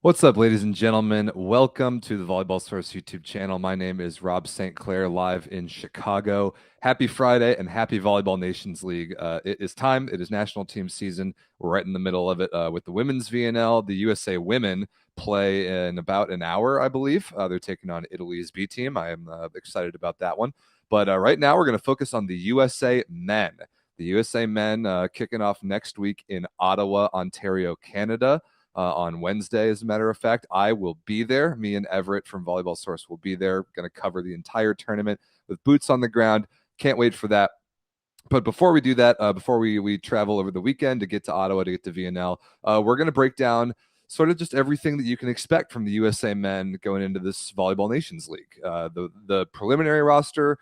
What's up, ladies and gentlemen? Welcome to the Volleyball Source YouTube channel. My name is Rob St. Clair, live in Chicago. Happy Friday and happy Volleyball Nations League. It is time. It is national team season. We're right in the middle of it with the Women's VNL. The USA women play in about an hour, I believe. They're taking on Italy's B team. I am excited about that one. But right now, we're going to focus on the USA men. The USA men kicking off next week in Ottawa, Ontario, Canada. On Wednesday, as a matter of fact. I will be there. Me and Everett from Volleyball Source will be there. Going to cover the entire tournament with boots on the ground. Can't wait for that. But before we do that, before we travel over the weekend to get to Ottawa, to get to VNL, we're going to break down sort of just everything that you can expect from the USA men going into this Volleyball Nations League. The preliminary roster,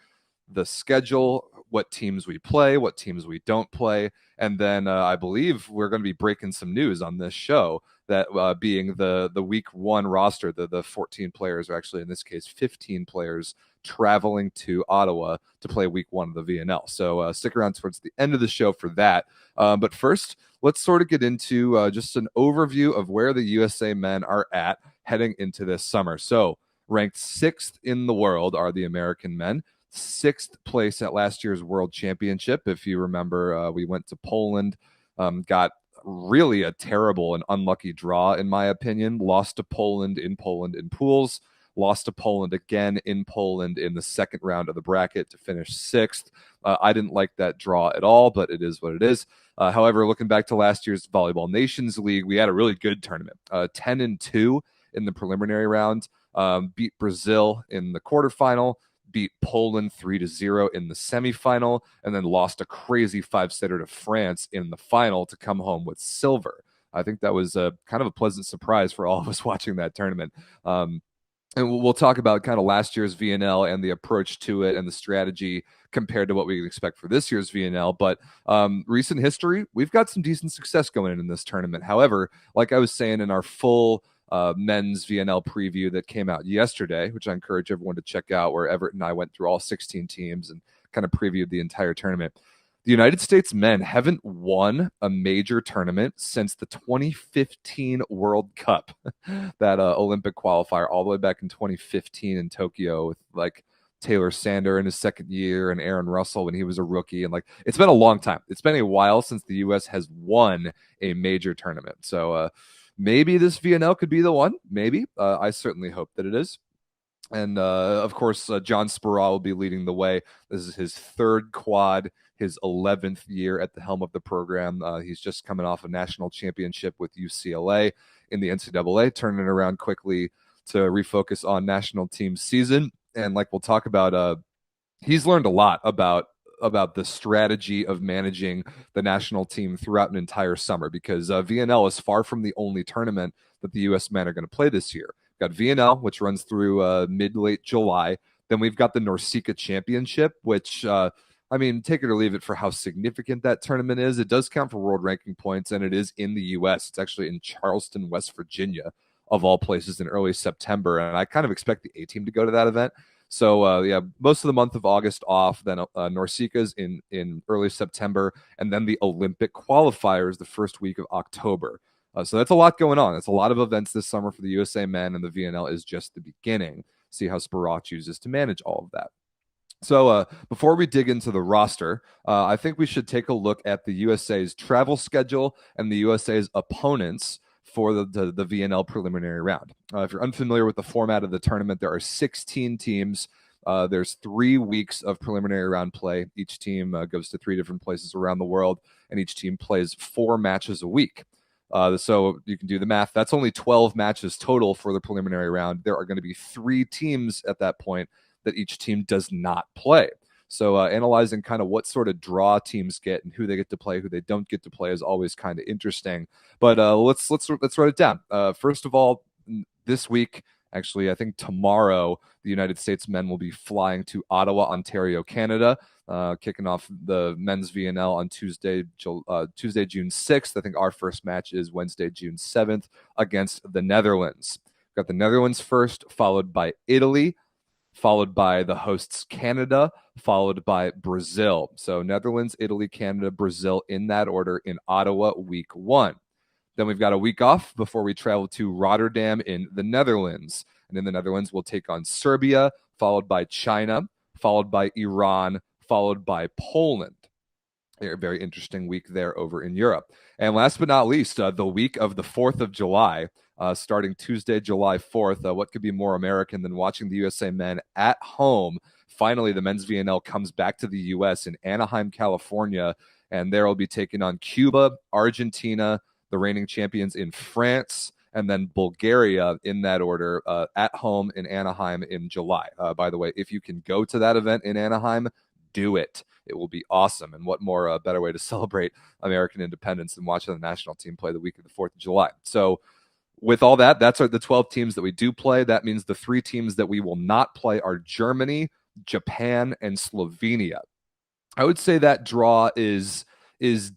the schedule, what teams we play, what teams we don't play, and then I believe we're going to be breaking some news on this show that being the week one roster, the 14 players, or actually in this case 15 players, traveling to Ottawa to play week one of the VNL. So stick around towards the end of the show for that. But first, let's sort of get into just an overview of where the USA men are at heading into this summer. So ranked sixth in the world are the American men. Sixth place at last year's World Championship. If you remember, we went to Poland, got really a terrible and unlucky draw, in my opinion. Lost to Poland in pools, lost to Poland again in Poland in the second round of the bracket to finish sixth. I didn't like that draw at all, but it is what it is. However, looking back to last year's Volleyball Nations League, we had a really good tournament. 10-2 in the preliminary round, beat Brazil in the quarterfinal, beat Poland 3-0 in the semifinal, and then lost a crazy five-setter to France in the final to come home with silver. I think that was a kind of a pleasant surprise for all of us watching that tournament. And we'll talk about kind of last year's VNL and the approach to it and the strategy compared to what we can expect for this year's VNL. But recent history, we've got some decent success going in this tournament. However, like I was saying in our full Men's VNL preview that came out yesterday, which I encourage everyone to check out, where Everett and I went through all 16 teams and kind of previewed the entire tournament. The United States men haven't won a major tournament since the 2015 World Cup, that Olympic qualifier all the way back in 2015 in Tokyo with like Taylor Sander in his second year and Aaron Russell when he was a rookie. And like, it's been a long time. It's been a while since the U.S. has won a major tournament. So maybe this VNL could be the one. Maybe. I certainly hope that it is. And of course, John Spurall will be leading the way. This is his third quad, his 11th year at the helm of the program. He's just coming off a national championship with UCLA in the NCAA, turning it around quickly to refocus on national team season. And like we'll talk about, he's learned a lot about the strategy of managing the national team throughout an entire summer, because VNL is far from the only tournament that the U.S. men are going to play this year. We've got VNL, which runs through mid-late July. Then we've got the NORCECA Championship, which, I mean, take it or leave it for how significant that tournament is. It does count for world ranking points, and it is in the U.S. It's actually in Charleston, West Virginia, of all places, in early September. And I kind of expect the A-team to go to that event. So yeah, most of the month of August off. Then NORCECA's in early September, and then the Olympic qualifiers the first week of October. So that's a lot going on. It's a lot of events this summer for the USA men, and the VNL is just the beginning. See how Spurall chooses to manage all of that. So before we dig into the roster, I think we should take a look at the USA's travel schedule and the USA's opponents for the VNL preliminary round. If you're unfamiliar with the format of the tournament, there are 16 teams. There's 3 weeks of preliminary round play. Each team goes to 3 different places around the world, and each team plays 4 matches a week. So you can do the math. That's only 12 matches total for the preliminary round. There are going to be 3 teams at that point that each team does not play. So analyzing kind of what sort of draw teams get and who they get to play, who they don't get to play, is always kind of interesting. But let's write it down. First of all, this week, actually, I think tomorrow, the United States men will be flying to Ottawa, Ontario, Canada, kicking off the Men's VNL on Tuesday, June 6th. I think our first match is Wednesday, June 7th, against the Netherlands. We've got the Netherlands first, followed by Italy, followed by the hosts Canada, followed by Brazil. So Netherlands, Italy, Canada, Brazil, in that order in Ottawa, week 1. Then we've got a week off before we travel to Rotterdam in the Netherlands. And in the Netherlands, we'll take on Serbia, followed by China, followed by Iran, followed by Poland. A very interesting week there over in Europe. And last but not least, the week of the 4th of July, starting Tuesday, July 4th. What could be more American than watching the USA men at home? Finally, the Men's VNL comes back to the U.S. in Anaheim, California, and there will be taking on Cuba, Argentina, the reigning champions in France, and then Bulgaria in that order at home in Anaheim in July. By the way, if you can go to that event in Anaheim, do it. It will be awesome. And what more better way to celebrate American independence than watching the national team play the week of the 4th of July? So with all that, that's the 12 teams that we do play. That means the 3 teams that we will not play are Germany, Japan, and Slovenia. I would say that draw is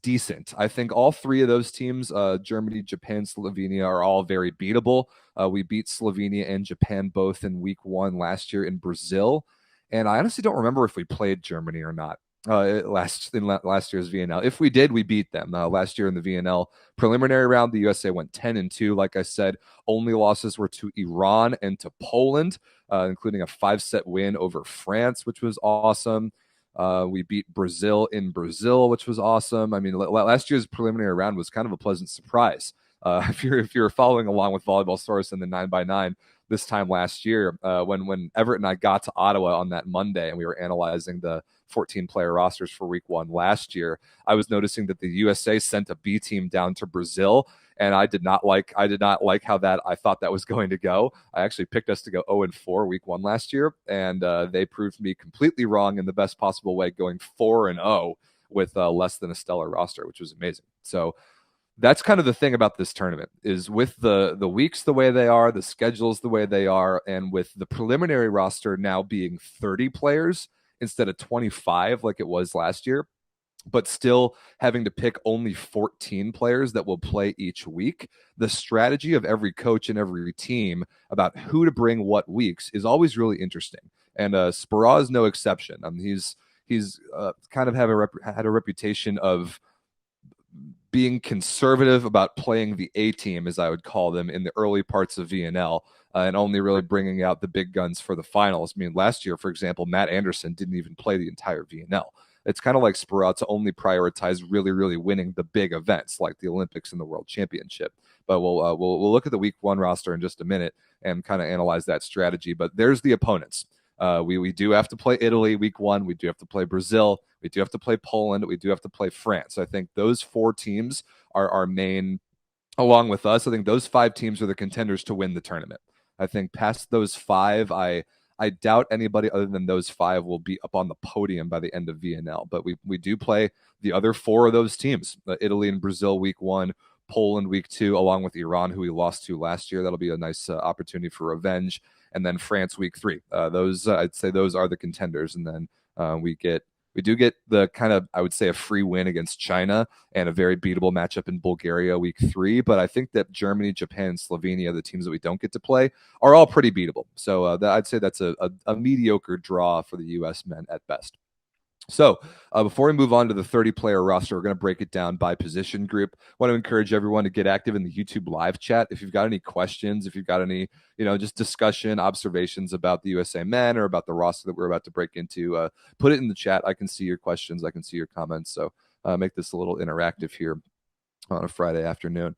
decent. I think all 3 of those teams, Germany, Japan, Slovenia, are all very beatable. We beat Slovenia and Japan both in week 1 last year in Brazil. And I honestly don't remember if we played Germany or not last year's VNL. If we did, we beat them. Last year in the VNL preliminary round, the USA went 10-2. Like I said, only losses were to Iran and to Poland, including a 5-set win over France, which was awesome. We beat Brazil in Brazil, which was awesome. I mean, last year's preliminary round was kind of a pleasant surprise. If you're following along with Volleyball Source and the 9x9 this time last year, when Everett and I got to Ottawa on that Monday and we were analyzing the 14-player rosters for week 1 last year, I was noticing that the USA sent a B team down to Brazil, and I did not like how I thought that was going to go. I actually picked us to go 0-4 week 1 last year, and they proved me completely wrong in the best possible way, going 4-0 with less than a stellar roster, which was amazing. So that's kind of the thing about this tournament, is with the weeks the way they are, the schedules the way they are, and with the preliminary roster now being 30 players instead of 25 like it was last year, but still having to pick only 14 players that will play each week, the strategy of every coach and every team about who to bring what weeks is always really interesting. And Spera is no exception. He's kind of had a reputation of being conservative about playing the A team, as I would call them, in the early parts of VNL, and only really bringing out the big guns for the finals. I mean, last year, for example, Matt Anderson didn't even play the entire VNL. It's kind of like Spera to only prioritize really, really winning the big events like the Olympics and the World Championship. But we'll look at the week 1 roster in just a minute and kind of analyze that strategy. But there's the opponents. We do have to play Italy week 1. We do have to play Brazil. We do have to play Poland. We do have to play France. I think those 4 teams are our main, along with us. I think those 5 teams are the contenders to win the tournament. I think past those 5, I doubt anybody other than those 5 will be up on the podium by the end of VNL. But we do play the other 4 of those teams, Italy and Brazil week 1, Poland week 2, along with Iran, who we lost to last year. That'll be a nice opportunity for revenge. And then France week 3. I'd say those are the contenders. And then we do get the kind of, I would say, a free win against China and a very beatable matchup in Bulgaria week 3. But I think that Germany, Japan, and Slovenia, the teams that we don't get to play, are all pretty beatable. So I'd say that's a mediocre draw for the U.S. men at best. So before we move on to the 30-player roster, we're going to break it down by position group. I want to encourage everyone to get active in the YouTube live chat. If you've got any questions, if you've got any, just discussion, observations about the USA men or about the roster that we're about to break into, put it in the chat. I can see your questions. I can see your comments. So make this a little interactive here on a Friday afternoon.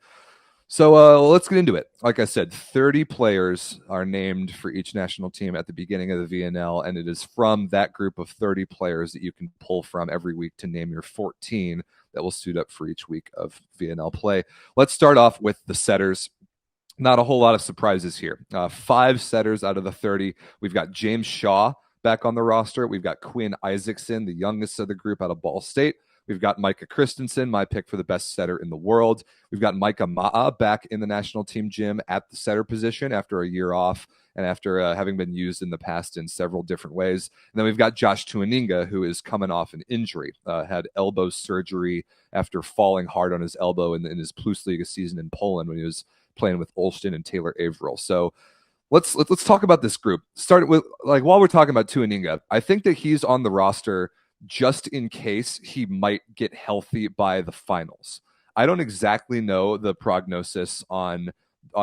So let's get into it. Like I said, 30 players are named for each national team at the beginning of the VNL, and it is from that group of 30 players that you can pull from every week to name your 14 that will suit up for each week of VNL play. Let's start off with the setters. Not a whole lot of surprises here. 5 setters out of the 30. We've got James Shaw back on the roster. We've got Quinn Isaacson, the youngest of the group out of Ball State. We've got Micah Christensen, my pick for the best setter in the world. We've got Micah Ma'a back in the national team gym at the setter position after a year off and after having been used in the past in several different ways. And then we've got Josh Tuaninga, who is coming off an injury, had elbow surgery after falling hard on his elbow in his Plus Liga season in Poland when he was playing with Olsztyn and Taylor Averill. So let's talk about this group. Start with, while we're talking about Tuaninga, I think that he's on the roster just in case he might get healthy by the finals. I don't exactly know the prognosis on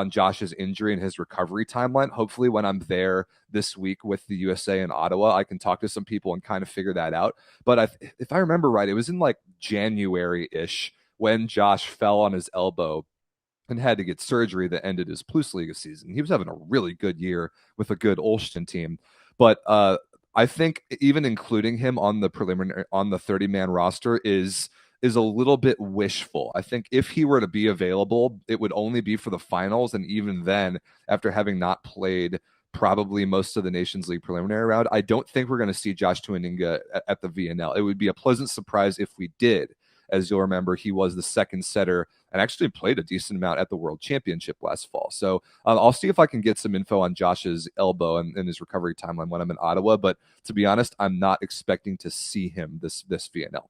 Josh's injury and his recovery timeline. Hopefully, when I'm there this week with the USA in Ottawa, I can talk to some people and kind of figure that out. But if I remember right, it was in like January-ish when Josh fell on his elbow and had to get surgery that ended his Plus Liga season. He was having a really good year with a good Olsztyn team, but I think even including him on the preliminary on the 30-man roster is a little bit wishful. I think if he were to be available, it would only be for the finals, and even then, after having not played probably most of the Nations League preliminary round, I don't think we're going to see Josh Tuaninga at the VNL. It would be a pleasant surprise if we did. As you'll remember, he was the second setter and actually played a decent amount at the World Championship last fall. So I'll see if I can get some info on Josh's elbow and his recovery timeline when I'm in Ottawa. But to be honest, I'm not expecting to see him this VNL.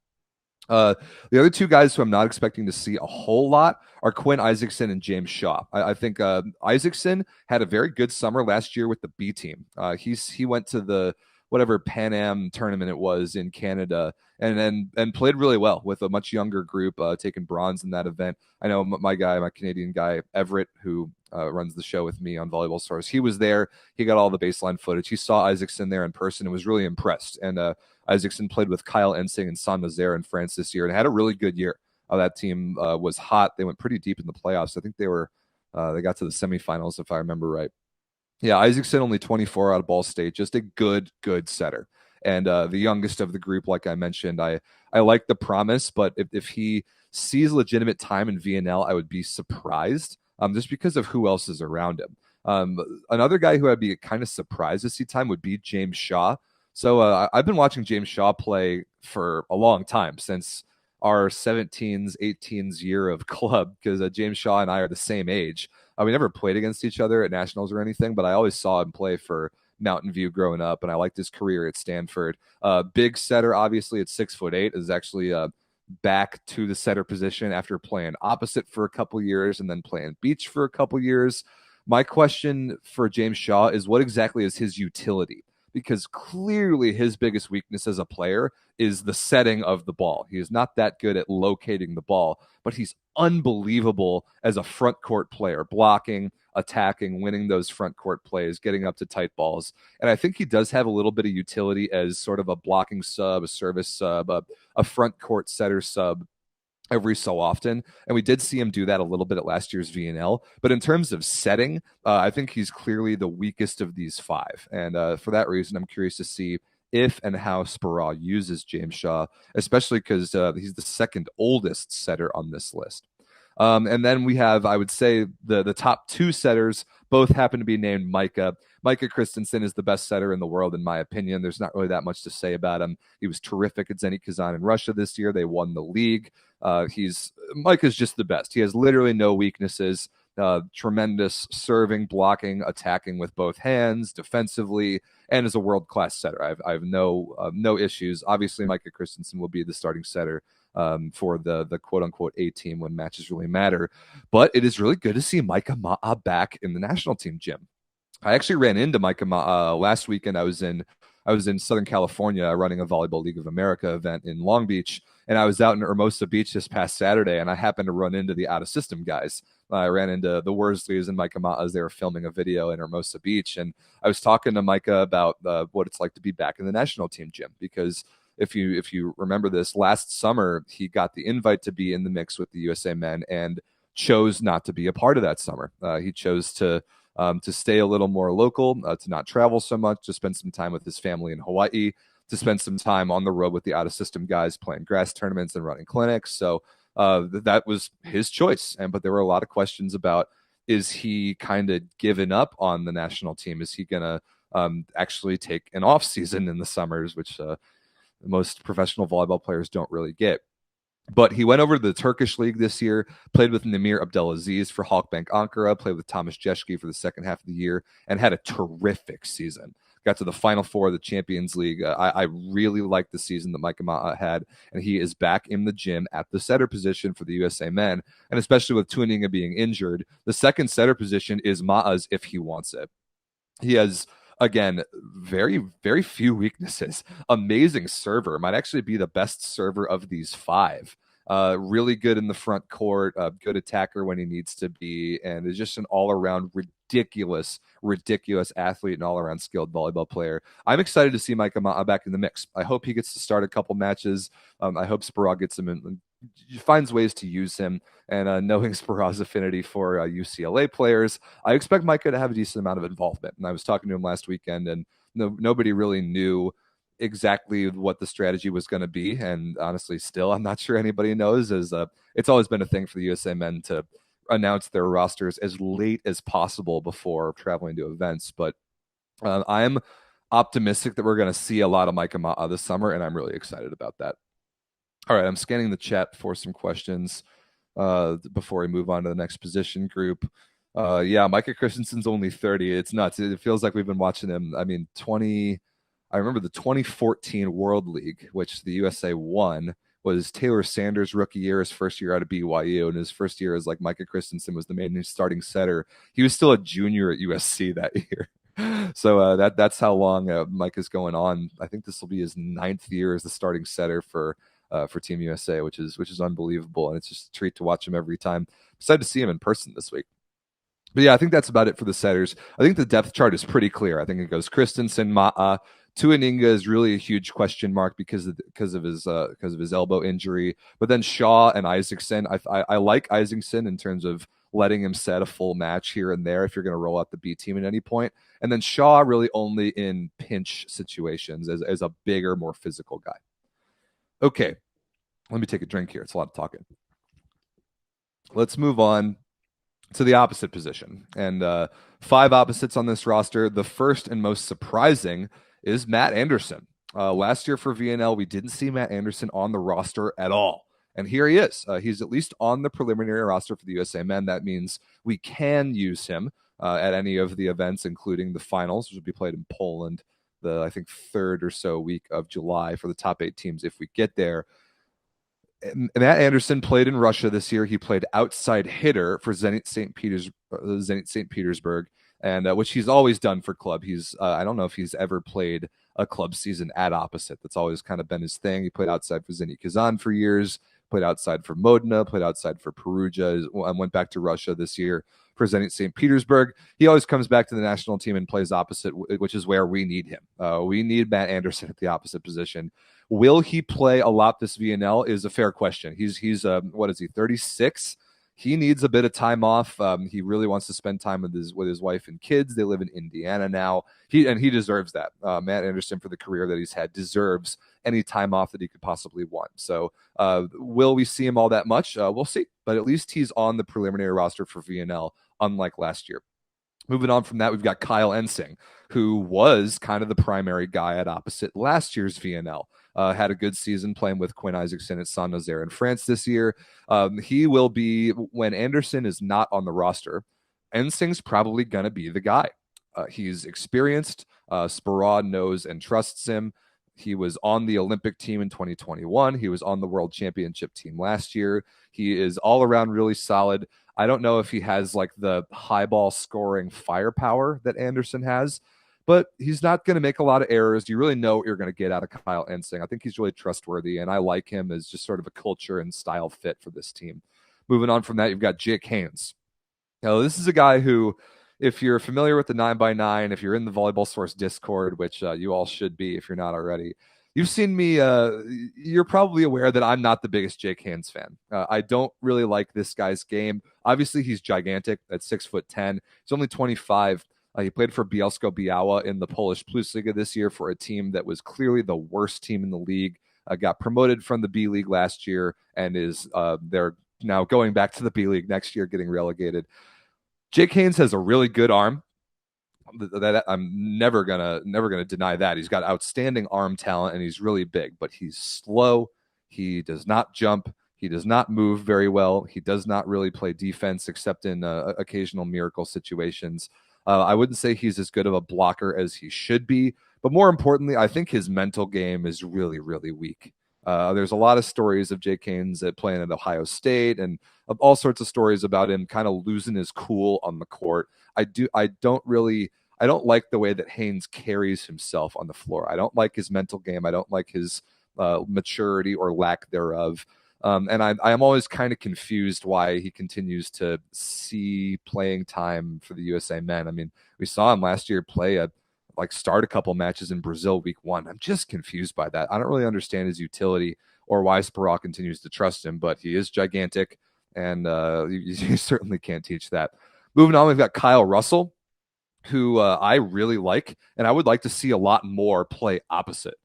The other two guys who I'm not expecting to see a whole lot are Quinn Isaacson and James Shaw. I think Isaacson had a very good summer last year with the B team. He went to the whatever Pan Am tournament it was in Canada and played really well with a much younger group, taking bronze in that event. I know my Canadian guy Everett, who runs the show with me on Volleyball Source, he was there. He got all the baseline footage. He saw Isaacson there in person and was really impressed. And Isaacson played with Kyle Ensing and San Nazaire in France this year and had a really good year. That team was hot. They went pretty deep in the playoffs. I think they got to the semifinals, if I remember right. Yeah, Isaacson only 24 out of Ball State, just a good setter. And the youngest of the group, like I mentioned, I like the promise, but if he sees legitimate time in VNL, I would be surprised just because of who else is around him. Another guy who I'd be kind of surprised to see time would be James Shaw. So I've been watching James Shaw play for a long time, since our 17s, 18s year of club, because James Shaw and I are the same age. We never played against each other at nationals or anything, but I always saw him play for Mountain View growing up, and I liked his career at Stanford. Big setter, obviously, at 6'8", is actually back to the setter position after playing opposite for a couple years and then playing beach for a couple years. My question for James Shaw is, what exactly is his utility? Because clearly his biggest weakness as a player is the setting of the ball. He is not that good at locating the ball, but he's unbelievable as a front court player, blocking, attacking, winning those front court plays, getting up to tight balls. And I think he does have a little bit of utility as sort of a blocking sub, a service sub, a front court setter sub every so often. And we did see him do that a little bit at last year's VNL. But in terms of setting, I think he's clearly the weakest of these five. And for that reason, I'm curious to see if and how Sparrow uses James Shaw, especially because he's the second oldest setter on this list. And then we have, I would say, the top two setters both happen to be named Micah. Micah Christensen is the best setter in the world, in my opinion. There's not really that much to say about him. He was terrific at Zenit Kazan in Russia this year. They won the league. Micah's just the best. He has literally no weaknesses. Tremendous serving, blocking, attacking with both hands, defensively, and is a world-class setter. I have no issues. Obviously, Micah Christensen will be the starting setter for the quote-unquote A team when matches really matter. But it is really good to see Micah Ma'a back in the national team gym. I actually ran into Micah Ma'a last weekend. I was in Southern California running a Volleyball League of America event in Long Beach, and I was out in Hermosa Beach this past Saturday, and I happened to run into the out-of-system guys. I ran into the Worsleys and Micah Ma'a as they were filming a video in Hermosa Beach, and I was talking to Micah about what it's like to be back in the national team gym, because if you remember this, last summer he got the invite to be in the mix with the USA men and chose not to be a part of that summer. He chose to stay a little more local, to not travel so much, to spend some time with his family in Hawaii, to spend some time on the road with the out-of-system guys playing grass tournaments and running clinics. So that was his choice. But there were a lot of questions about, is he kind of given up on the national team? Is he going to actually take an off season in the summers, which most professional volleyball players don't really get? But he went over to the Turkish league this year, played with Namir Abdelaziz for Halkbank Ankara, played with Thomas Jeschke for the second half of the year, and had a terrific season. Got to the Final Four of the Champions League. I really liked the season that Micah Ma'a had, and he is back in the gym at the setter position for the USA men. And especially with Tuaninga being injured, the second setter position is Ma'a's if he wants it. He has, again, very, very few weaknesses. Amazing server. Might actually be the best server of these five. Really good in the front court, good attacker when he needs to be, and is just an all-around ridiculous athlete and all-around skilled volleyball player. I'm excited to see Micah Ma'a back in the mix. I hope he gets to start a couple matches. I hope Spirag gets him in, finds ways to use him. And knowing Spirag's affinity for UCLA players, I expect Micah to have a decent amount of involvement. And I was talking to him last weekend, and nobody really knew exactly what the strategy was going to be. And honestly, still, I'm not sure anybody knows, as it's always been a thing for the USA men to announce their rosters as late as possible before traveling to events. But I'm optimistic that we're going to see a lot of Micah Ma'a this summer, and I'm really excited about that. All right, I'm scanning the chat for some questions before we move on to the next position group. Yeah, Micah Christensen's only 30. It's nuts. It feels like we've been watching him. I mean, I remember the 2014 World League, which the USA won, was Taylor Sanders' rookie year, his first year out of BYU, and his first year as like Micah Christensen was the main starting setter. He was still a junior at USC that year. So that's how long Micah's going on. I think this will be his 9th year as the starting setter for Team USA, which is unbelievable, and it's just a treat to watch him every time. Excited to see him in person this week. But yeah, I think that's about it for the setters. I think the depth chart is pretty clear. I think it goes Christensen, Ma'a. Tuaninga is really a huge question mark because of his elbow injury. But then Shaw and Isaacson, I like Isaacson in terms of letting him set a full match here and there if you're going to roll out the B team at any point. And then Shaw really only in pinch situations as a bigger, more physical guy. Okay, let me take a drink here. It's a lot of talking. Let's move on to the opposite position. And 5 opposites on this roster. The first and most surprising is Matt Anderson. Last year for VNL, we didn't see Matt Anderson on the roster at all. And here he is. He's at least on the preliminary roster for the USA men. That means we can use him at any of the events, including the finals, which will be played in Poland the, I think, 3rd or so week of July for the top 8 teams if we get there. Matt Anderson played in Russia this year. He played outside hitter for Zenit St. Petersburg, and which he's always done for club. He's I don't know if he's ever played a club season at opposite. That's always kind of been his thing. He played outside for Zenit Kazan for years, played outside for Modena, played outside for Perugia, and went back to Russia this year for Zenit St. Petersburg. He always comes back to the national team and plays opposite, which is where we need him. We need Matt Anderson at the opposite position. Will he play a lot this VNL is a fair question. He's what is he, 36? He needs a bit of time off. He really wants to spend time with his wife and kids. They live in Indiana now. He deserves that. Matt Anderson, for the career that he's had, deserves any time off that he could possibly want. So will we see him all that much? We'll see. But at least he's on the preliminary roster for VNL, unlike last year. Moving on from that, we've got Kyle Ensing, who was kind of the primary guy at opposite last year's VNL. Had a good season playing with Quinn Isaacson at Saint-Nazaire in France this year. He will be, when Anderson is not on the roster, Ensing's probably going to be the guy. He's experienced. Spirag knows and trusts him. He was on the Olympic team in 2021. He was on the World Championship team last year. He is all around really solid. I don't know if he has like the high ball scoring firepower that Anderson has, but he's not going to make a lot of errors. You really know what you're going to get out of Kyle Ensing. I think he's really trustworthy, and I like him as just sort of a culture and style fit for this team. Moving on from that, you've got Jake Haynes. Now, this is a guy who, if you're familiar with the 9x9, if you're in the Volleyball Source Discord, which you all should be if you're not already, you've seen me, you're probably aware that I'm not the biggest Jake Haynes fan. I don't really like this guy's game. Obviously, he's gigantic at 6'10". He's only 25. He played for Bielsko-Biała in the Polish Plus Liga this year for a team that was clearly the worst team in the league. Got promoted from the B League last year and is they're now going back to the B League next year, getting relegated. Jake Haynes has a really good arm. That I'm never gonna deny that. He's got outstanding arm talent and he's really big, but he's slow. He does not jump. He does not move very well. He does not really play defense except in occasional miracle situations. I wouldn't say he's as good of a blocker as he should be, but more importantly, I think his mental game is really, really weak. There's a lot of stories of Jake Haynes playing at Ohio State and all sorts of stories about him kind of losing his cool on the court. I don't like the way that Haynes carries himself on the floor. I don't like his mental game. I don't like his maturity or lack thereof. And I am always kind of confused why he continues to see playing time for the USA men. I mean, we saw him last year start a couple matches in Brazil week 1. I'm just confused by that. I don't really understand his utility or why Sproul continues to trust him, but he is gigantic, and you certainly can't teach that. Moving on, we've got Kyle Russell, who I really like, and I would like to see a lot more play opposite.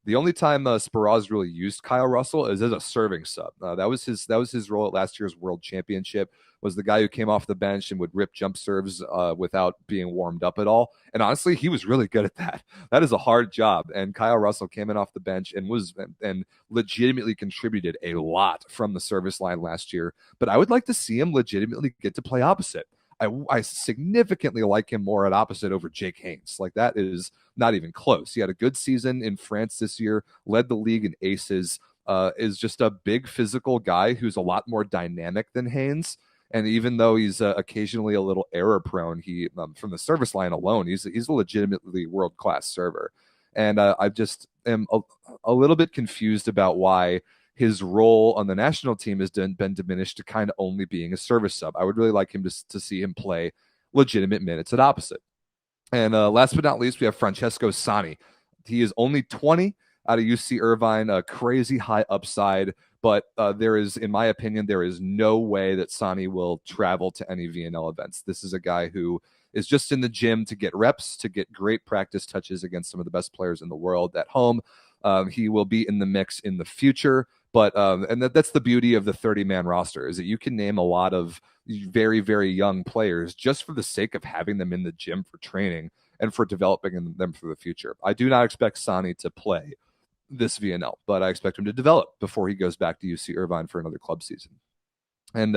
The only time Spiraz really used Kyle Russell is as a serving sub. That was his role at last year's World Championship. Was the guy who came off the bench and would rip jump serves without being warmed up at all. And honestly, he was really good at that. That is a hard job. And Kyle Russell came in off the bench and legitimately contributed a lot from the service line last year. But I would like to see him legitimately get to play opposite. I significantly like him more at opposite over Jake Haynes. Like, that is not even close. He had a good season in France this year, led the league in aces, is just a big physical guy who's a lot more dynamic than Haynes. And even though he's occasionally a little error prone, he from the service line alone, he's a legitimately world-class server. And I just am a little bit confused about why his role on the national team has been diminished to kind of only being a service sub. I would really like him to see him play legitimate minutes at opposite. And last but not least, we have Francesco Sani. He is only 20 out of UC Irvine, a crazy high upside, but in my opinion, there is no way that Sani will travel to any VNL events. This is a guy who is just in the gym to get reps, to get great practice touches against some of the best players in the world at home. He will be in the mix in the future. But that's the beauty of the 30-man roster, is that you can name a lot of very, very young players just for the sake of having them in the gym for training and for developing them for the future. I do not expect Sani to play this VNL, but I expect him to develop before he goes back to UC Irvine for another club season. And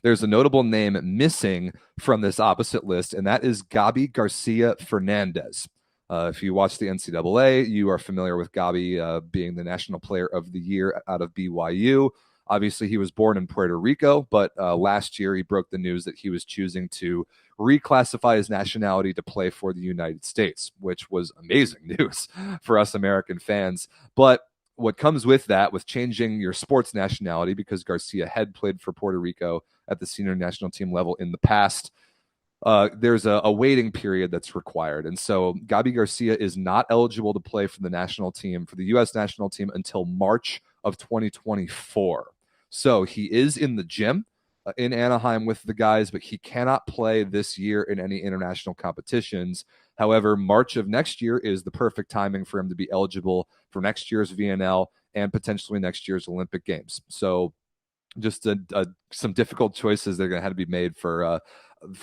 there's a notable name missing from this opposite list, and that is Gabi Garcia Fernandez. If you watch the NCAA, you are familiar with Gabi being the National Player of the Year out of BYU. Obviously, he was born in Puerto Rico, but last year he broke the news that he was choosing to reclassify his nationality to play for the United States, which was amazing news for us American fans. But what comes with that, with changing your sports nationality, because Garcia had played for Puerto Rico at the senior national team level in the past, there's a waiting period that's required. And so Gabi Garcia is not eligible to play for the national team, for the U.S. national team, until March of 2024. So he is in the gym in Anaheim with the guys, but he cannot play this year in any international competitions. However, March of next year is the perfect timing for him to be eligible for next year's VNL and potentially next year's Olympic Games. So just some difficult choices that are going to have to be made for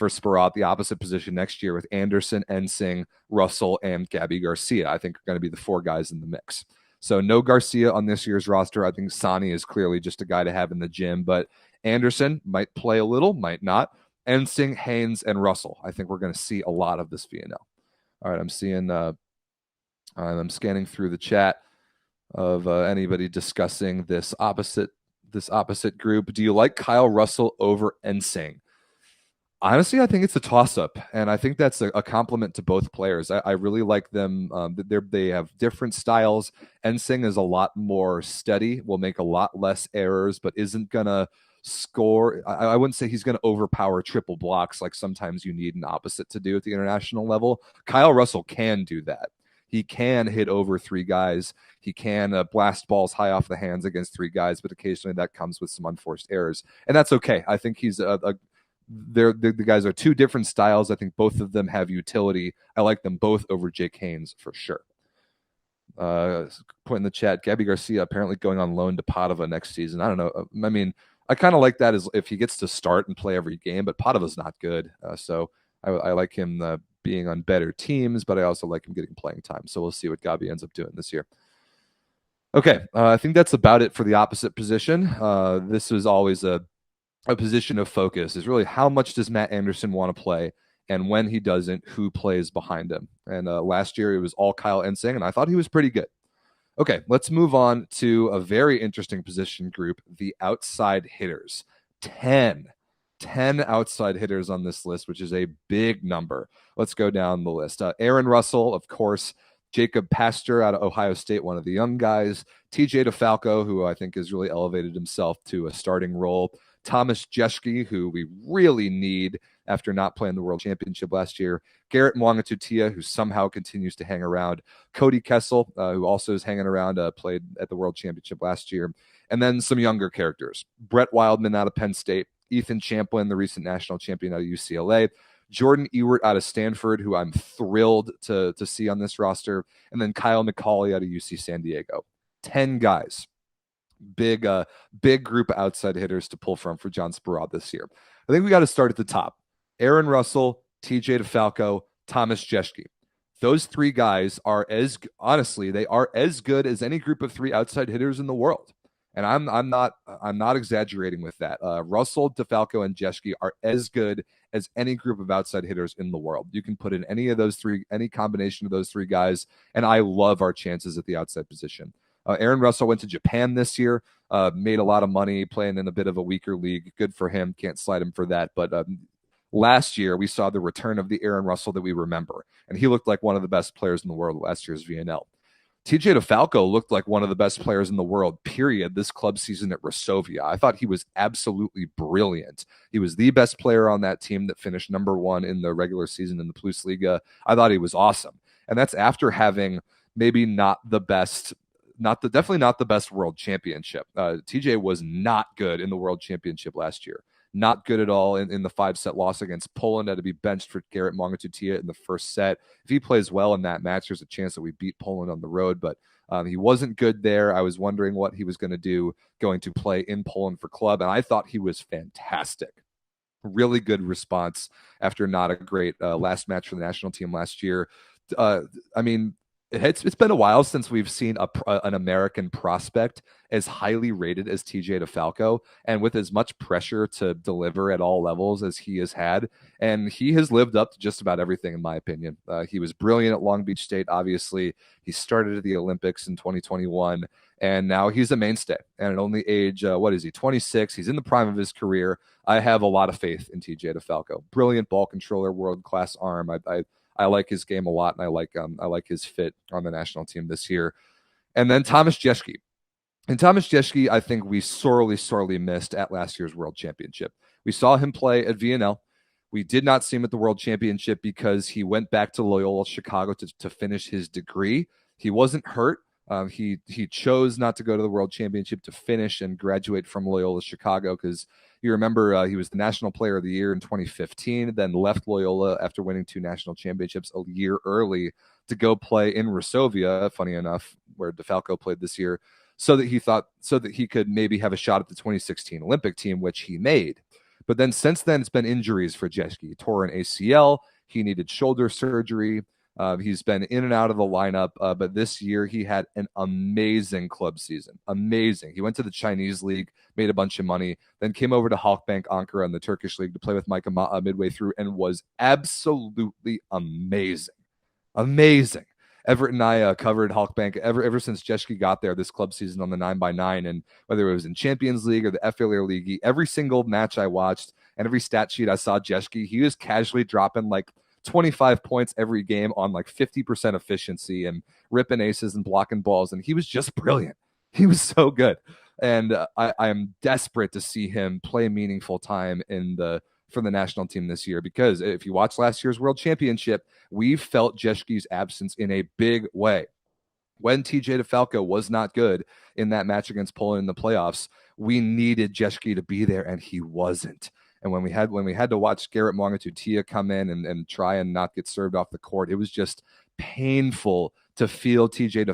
Spirat, the opposite position next year, with Anderson, Ensing, Russell, and Gabi Garcia. I think are going to be the 4 guys in the mix. So no Garcia on this year's roster. I think Sani is clearly just a guy to have in the gym, but Anderson might play a little, might not. Ensing, Haynes, and Russell. I think we're going to see a lot of this VNL. All right, I'm seeing. I'm scanning through the chat of anybody discussing this opposite group. Do you like Kyle Russell over Ensing? Honestly, I think it's a toss-up, and I think that's a compliment to both players. I really like them. They have different styles. Ensing is a lot more steady, will make a lot less errors, but isn't going to score. I wouldn't say he's going to overpower triple blocks like sometimes you need an opposite to do at the international level. Kyle Russell can do that. He can hit over 3 guys. He can blast balls high off the hands against 3 guys, but occasionally that comes with some unforced errors, and that's okay. I think he's the guys are 2 different styles. I think both of them have utility. I like them both over Jake Haynes for sure. Point in the chat, Gabi Garcia apparently going on loan to Padova next season. I don't know. I mean, I kind of like that as if he gets to start and play every game, but Padova's not good. So I like him being on better teams, but I also like him getting playing time. So we'll see what Gabi ends up doing this year. Okay, I think that's about it for the opposite position. This is always a position of focus, is really how much does Matt Anderson want to play, and when he doesn't, who plays behind him. And last year it was all Kyle Ensing, and I thought he was pretty good. Okay, let's move on to a very interesting position group, the outside hitters. 10 outside hitters on this list, which is a big number. Let's go down the list. Aaron Russell, of course, Jacob Pastor out of Ohio State, one of the young guys. TJ DeFalco, who I think has really elevated himself to a starting role. Thomas Jeschke, who we really need after not playing the World Championship last year. Garrett Mwangatutia, who somehow continues to hang around. Cody Kessel, who also is hanging around, played at the World Championship last year. And then some younger characters. Brett Wildman out of Penn State. Ethan Champlin, the recent national champion out of UCLA. Jordan Ewert out of Stanford, who I'm thrilled to see on this roster. And then Kyle McCauley out of UC San Diego. 10 guys. Big group of outside hitters to pull from for John Sparod this year. I think we got to start at the top. Aaron Russell, TJ DeFalco, Thomas Jeschke. Those three guys are they are as good as any group of three outside hitters in the world. And I'm not exaggerating with that. Russell, DeFalco, and Jeschke are as good as any group of outside hitters in the world. You can put in any of those three, any combination of those three guys, and I love our chances at the outside position. Aaron Russell went to Japan this year, made a lot of money playing in a bit of a weaker league. Good for him. Can't slide him for that. But last year, we saw the return of the Aaron Russell that we remember, and he looked like one of the best players in the world last year's VNL. TJ DeFalco looked like one of the best players in the world, period, this club season at Resovia. I thought he was absolutely brilliant. He was the best player on that team that finished number one in the regular season in the Plus Liga. I thought he was awesome. And that's after having maybe not the best, definitely not the best world championship. TJ was not good in the world championship last year. Not good at all in the 5-set loss against Poland. Had to be benched for Garrett Mwangatutia in the first set. If he plays well in that match, there's a chance that we beat Poland on the road, but he wasn't good there. I was wondering what he was going to do going to play in Poland for club, and I thought he was fantastic. Really good response after not a great last match for the national team last year. It's been a while since we've seen an American prospect as highly rated as TJ DeFalco and with as much pressure to deliver at all levels as he has had. And he has lived up to just about everything, in my opinion. He was brilliant at Long Beach State, obviously. He started at the Olympics in 2021, and now he's a mainstay. And at only age, 26? He's in the prime of his career. I have a lot of faith in TJ DeFalco. Brilliant ball controller, world-class arm. I like his game a lot, and I like his fit on the national team this year. And then Thomas Jeschke. And Thomas Jeschke, I think we sorely missed at last year's World Championship. We saw him play at VNL. We did not see him at the World Championship because he went back to Loyola Chicago to finish his degree. He wasn't hurt. He chose not to go to the World Championship to finish and graduate from Loyola Chicago because you remember he was the National Player of the Year in 2015, then left Loyola after winning 2 national championships a year early to go play in Resovia, funny enough, where DeFalco played this year, so that he could maybe have a shot at the 2016 Olympic team, which he made. But then since then, it's been injuries for Jeschke. He tore an ACL. He needed shoulder surgery. He's been in and out of the lineup, but this year he had an amazing club season. Amazing. He went to the Chinese league, made a bunch of money, then came over to Halkbank Ankara in the Turkish league to play with Micah Ma'a midway through and was absolutely amazing. Amazing. Everett and I covered Halkbank ever since Jeschke got there this club season on the 9x9, and whether it was in Champions League or the FA League, every single match I watched and every stat sheet I saw Jeschke, he was casually dropping like 25 points every game on like 50% efficiency and ripping aces and blocking balls. And he was just brilliant. He was so good. And I am desperate to see him play meaningful time for the national team this year, because if you watch last year's World Championship, we felt Jeschke's absence in a big way. When TJ DeFalco was not good in that match against Poland in the playoffs, we needed Jeschke to be there, and he wasn't. And when we had to watch Garrett Mwangatutia come in and try and not get served off the court, it was just painful to feel to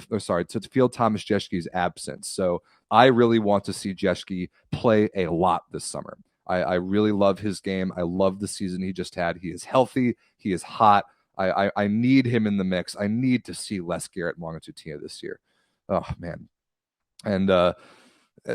feel Thomas Jeschke's absence. So I really want to see Jeschke play a lot this summer. I really love his game. I love the season he just had. He is healthy. He is hot. I need him in the mix. I need to see less Garrett Mwangatutia this year. Oh man. And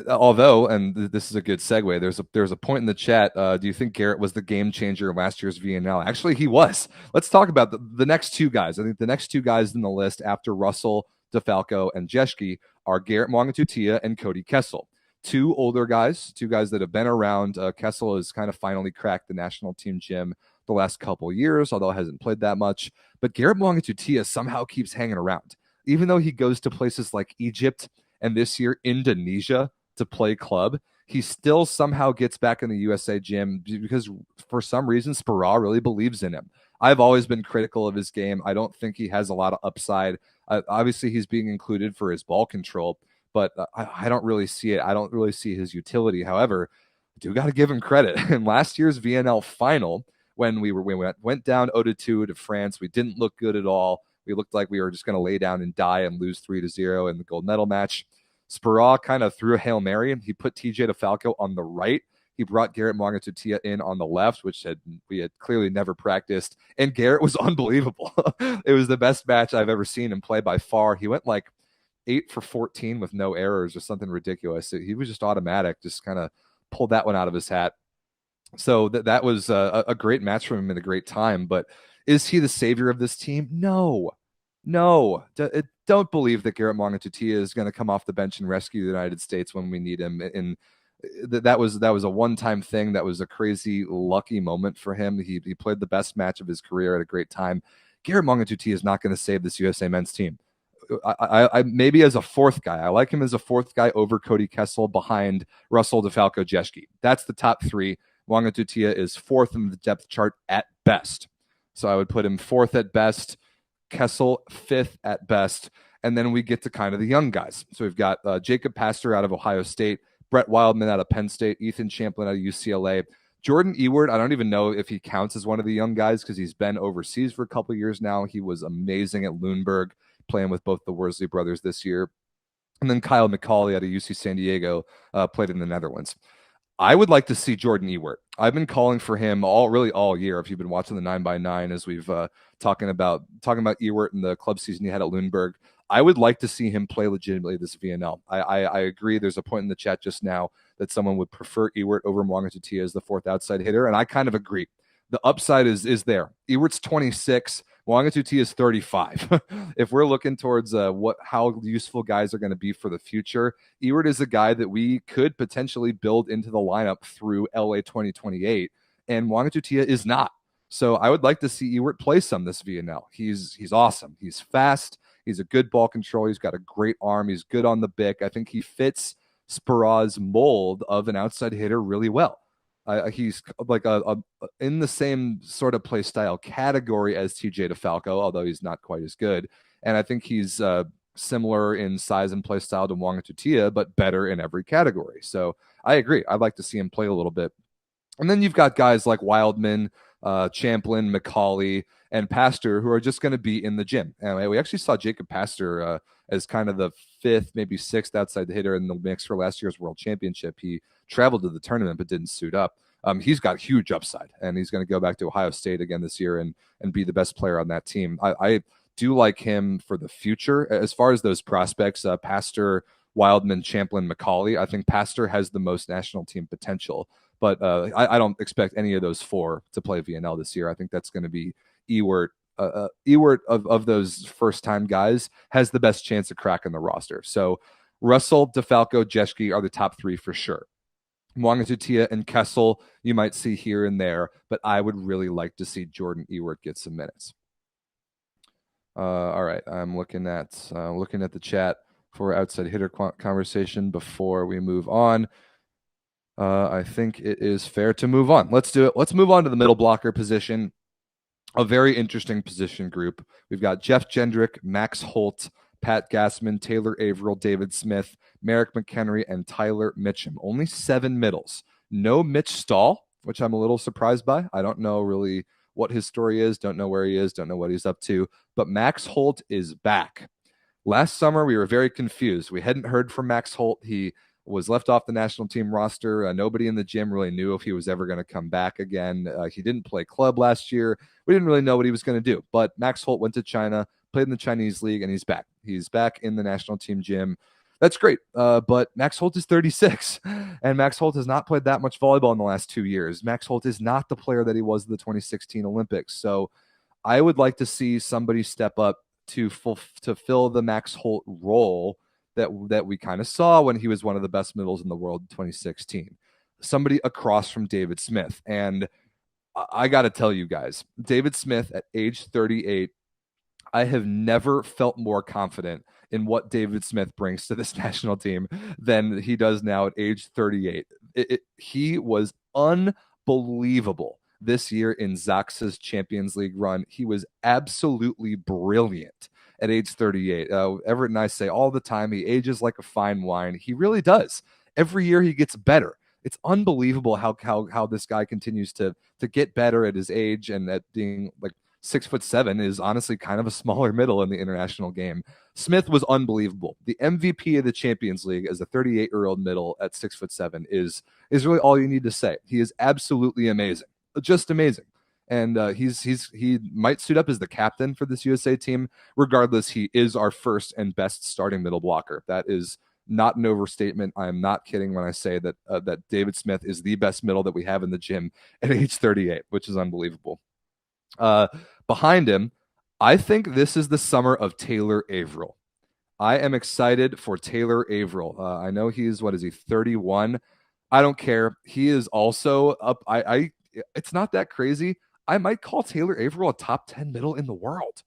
although, and this is a good segue, there's a point in the chat. Do you think Garrett was the game changer in last year's VNL? Actually, he was. Let's talk about the next two guys. I think the next two guys in the list after Russell, DeFalco, and Jeschke are Garrett Mwangatutia and Cody Kessel. Two older guys, two guys that have been around. Kessel has kind of finally cracked the national team gym. the last couple years, although hasn't played that much. But Garrett Mwangitutia somehow keeps hanging around, even though he goes to places like Egypt and this year Indonesia to play club. He still somehow gets back in the USA gym because for some reason Spera really believes in him. I've always been critical of his game. I don't think he has a lot of upside. Obviously, he's being included for his ball control, but I don't really see it. I don't really see his utility. However, I do got to give him credit. In last year's VNL final, when we went down 0-2 to France, we didn't look good at all. We looked like we were just going to lay down and die and lose 3-0 in the gold medal match. Spera kind of threw a Hail Mary. He put TJ DeFalco on the right. He brought Garrett Mwangitutia in on the left, which we had clearly never practiced. And Garrett was unbelievable. It was the best match I've ever seen him play by far. He went like 8 for 14 with no errors or something ridiculous. He was just automatic, just kind of pulled that one out of his hat. So that was a great match for him at a great time. But is he the savior of this team? No. Don't believe that Garrett Mwangitutia is going to come off the bench and rescue the United States when we need him. And that was a one-time thing. That was a crazy lucky moment for him. He played the best match of his career at a great time. Garrett Mwangitutia is not going to save this USA men's team. I maybe as a fourth guy. I like him as a fourth guy over Cody Kessel behind Russell DeFalco Jeschke. That's the top three. Mwangitutia is fourth in the depth chart at best. So I would put him fourth at best, Kessel fifth at best, and then we get to kind of the young guys. So we've got Jacob Pastor out of Ohio State, Brett Wildman out of Penn State, Ethan Champlin out of UCLA. Jordan Ewart, I don't even know if he counts as one of the young guys because he's been overseas for a couple of years now. He was amazing at Lundberg, playing with both the Worsley brothers this year. And then Kyle McCauley out of UC San Diego played in the Netherlands. I would like to see Jordan Ewart. I've been calling for him all year. If you've been watching the 9x9 as we've talking about Ewart and the club season he had at Lundberg, I would like to see him play legitimately this VNL. I agree. There's a point in the chat just now that someone would prefer Ewart over Mwangitutia as the fourth outside hitter, and I kind of agree. The upside is there. Ewart's 26. Mwangitutia is 35. If we're looking towards how useful guys are going to be for the future, Ewart is a guy that we could potentially build into the lineup through LA 2028, and Mwangitutia is not. So I would like to see Ewart play some this VNL. He's awesome. He's fast. He's a good ball control. He's got a great arm. He's good on the bick. I think he fits Spera's mold of an outside hitter really well. He's like in the same sort of play style category as TJ DeFalco, although he's not quite as good. And I think he's similar in size and play style to Mwangitutia, but better in every category. So I agree. I'd like to see him play a little bit. And then you've got guys like Wildman, Champlin, McCauley, and Pastor, who are just going to be in the gym. And we actually saw Jacob Pastor as kind of the fifth, maybe sixth outside the hitter in the mix for last year's World Championship. He traveled to the tournament but didn't suit up. He's got huge upside, and he's going to go back to Ohio State again this year and be the best player on that team. I do like him for the future. As far as those prospects, Pastor, Wildman, Champlin, McCauley, I think Pastor has the most national team potential. But I don't expect any of those four to play VNL this year. I think that's going to be Ewart. Ewart of those first-time guys has the best chance of cracking the roster. So Russell, DeFalco, Jeschke are the top three for sure. Mwangitutia and Kessel you might see here and there, but I would really like to see Jordan Ewart get some minutes. All right, I'm looking at the chat for outside hitter conversation before we move on. I think it is fair to move on. Let's do it. Let's move on to the middle blocker position. A very interesting position group. We've got Jeff Jendrick, Max Holt, Pat Gassman, Taylor Averill, David Smith, Merrick McHenry, and Tyler Mitchum. Only 7 middles. No Mitch Stahl, which I'm a little surprised by. I don't know really what his story is. Don't know where he is. Don't know what he's up to. But Max Holt is back. Last summer, we were very confused. We hadn't heard from Max Holt. He was left off the national team roster. Nobody in the gym really knew if he was ever going to come back again. He didn't play club last year. We didn't really know what he was going to do. But Max Holt went to China, played in the Chinese league, and he's back. He's back in the national team gym. That's great. But Max Holt is 36, and Max Holt has not played that much volleyball in the last 2 years. Max Holt is not the player that he was in the 2016 Olympics. So I would like to see somebody step up to fill the Max Holt role that we kind of saw when he was one of the best middles in the world in 2016. Somebody across from David Smith. And I got to tell you guys, David Smith at age 38, I have never felt more confident in what David Smith brings to this national team than he does now at age 38. He was unbelievable this year in Zaxa's Champions League run. He was absolutely brilliant at age 38. Everett and I say all the time, he ages like a fine wine. He really does. Every year he gets better. It's unbelievable how this guy continues to get better at his age, and at being like 6'7" is honestly kind of a smaller middle in the international game. Smith was unbelievable. The MVP of the Champions League as a 38-year-old middle at 6'7" is really all you need to say. He is absolutely amazing, just amazing. And he might suit up as the captain for this USA team. Regardless, he is our first and best starting middle blocker. That is not an overstatement. I am not kidding when I say that that David Smith is the best middle that we have in the gym at age 38, which is unbelievable. Behind him, I think this is the summer of Taylor Averill. I am excited for Taylor Averill. I know he's, what is he, 31? I don't care. He is also up. It's not that crazy. I might call Taylor Averill a top 10 middle in the world.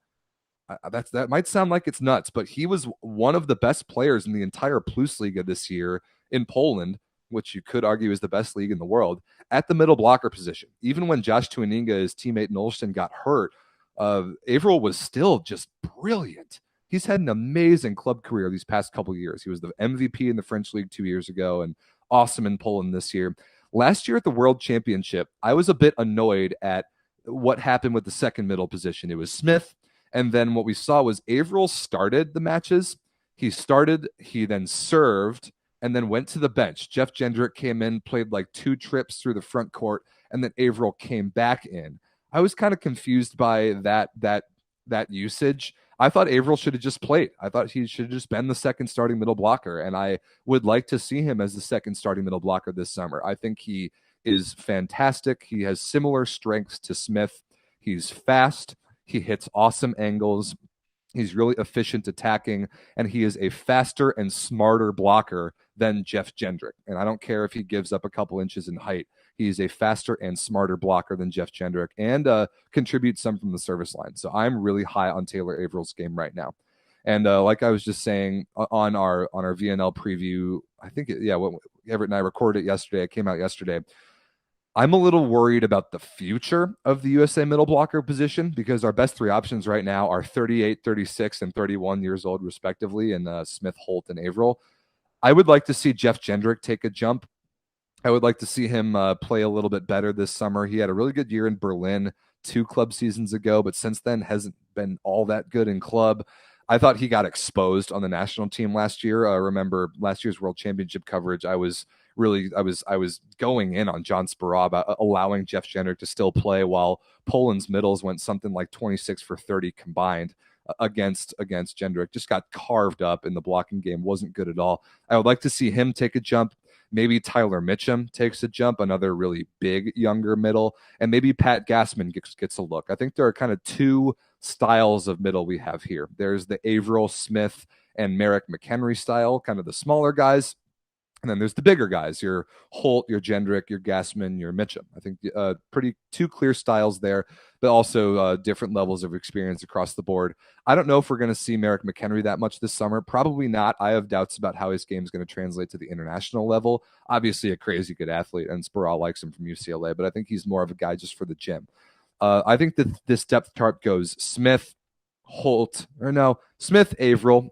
That might sound like it's nuts, but he was one of the best players in the entire Plus Liga this year in Poland, which you could argue is the best league in the world, at the middle blocker position. Even when Josh Tuaninga, his teammate Nolston, got hurt, Averill was still just brilliant. He's had an amazing club career these past couple years. He was the MVP in the French League 2 years ago and awesome in Poland this year. Last year at the World Championship, I was a bit annoyed at what happened with the second middle position. It was Smith, and then what we saw was Averill started the matches. He then served, and then went to the bench. Jeff Jendrick came in, played like 2 trips through the front court, and then Averill came back in. I was kind of confused by that usage. I thought Averill should have just played. I thought he should have just been the second starting middle blocker, and I would like to see him as the second starting middle blocker this summer. I think he is fantastic. He has similar strengths to Smith. He's fast. He hits awesome angles. He's really efficient attacking, and he is a faster and smarter blocker than Jeff Jendrick. And I don't care if he gives up a couple inches in height. He's a faster and smarter blocker than Jeff Jendrick, and contributes some from the service line. So I'm really high on Taylor Averill's game right now. And like I was just saying on our VNL preview, I think, what Everett and I recorded it yesterday. It came out yesterday. I'm a little worried about the future of the USA middle blocker position, because our best 3 options right now are 38, 36, and 31 years old, respectively, and Smith, Holt, and Averill. I would like to see Jeff Jendrick take a jump. I would like to see him play a little bit better this summer. He had a really good year in Berlin 2 club seasons ago, but since then hasn't been all that good in club. I thought he got exposed on the national team last year. I remember last year's World Championship coverage. I was going in on John Speraw about allowing Jeff Jendrick to still play, while Poland's middles went something like 26 for 30 combined against Jendrick. Just got carved up in the blocking game. Wasn't good at all. I would like to see him take a jump. Maybe Tyler Mitchum takes a jump, another really big younger middle, and maybe Pat Gassman gets a look. I think there are kind of 2 styles of middle we have here. There's the Averill, Smith, and Merrick McHenry style, kind of the smaller guys. And then there's the bigger guys, your Holt, your Jendrick, your Gassman, your Mitchum. I think pretty 2 clear styles there, but also different levels of experience across the board. I don't know if we're going to see Merrick McHenry that much this summer. Probably not. I have doubts about how his game is going to translate to the international level. Obviously a crazy good athlete, and Speraw likes him from UCLA, but I think he's more of a guy just for the gym. I think that this depth chart goes Smith, Averill,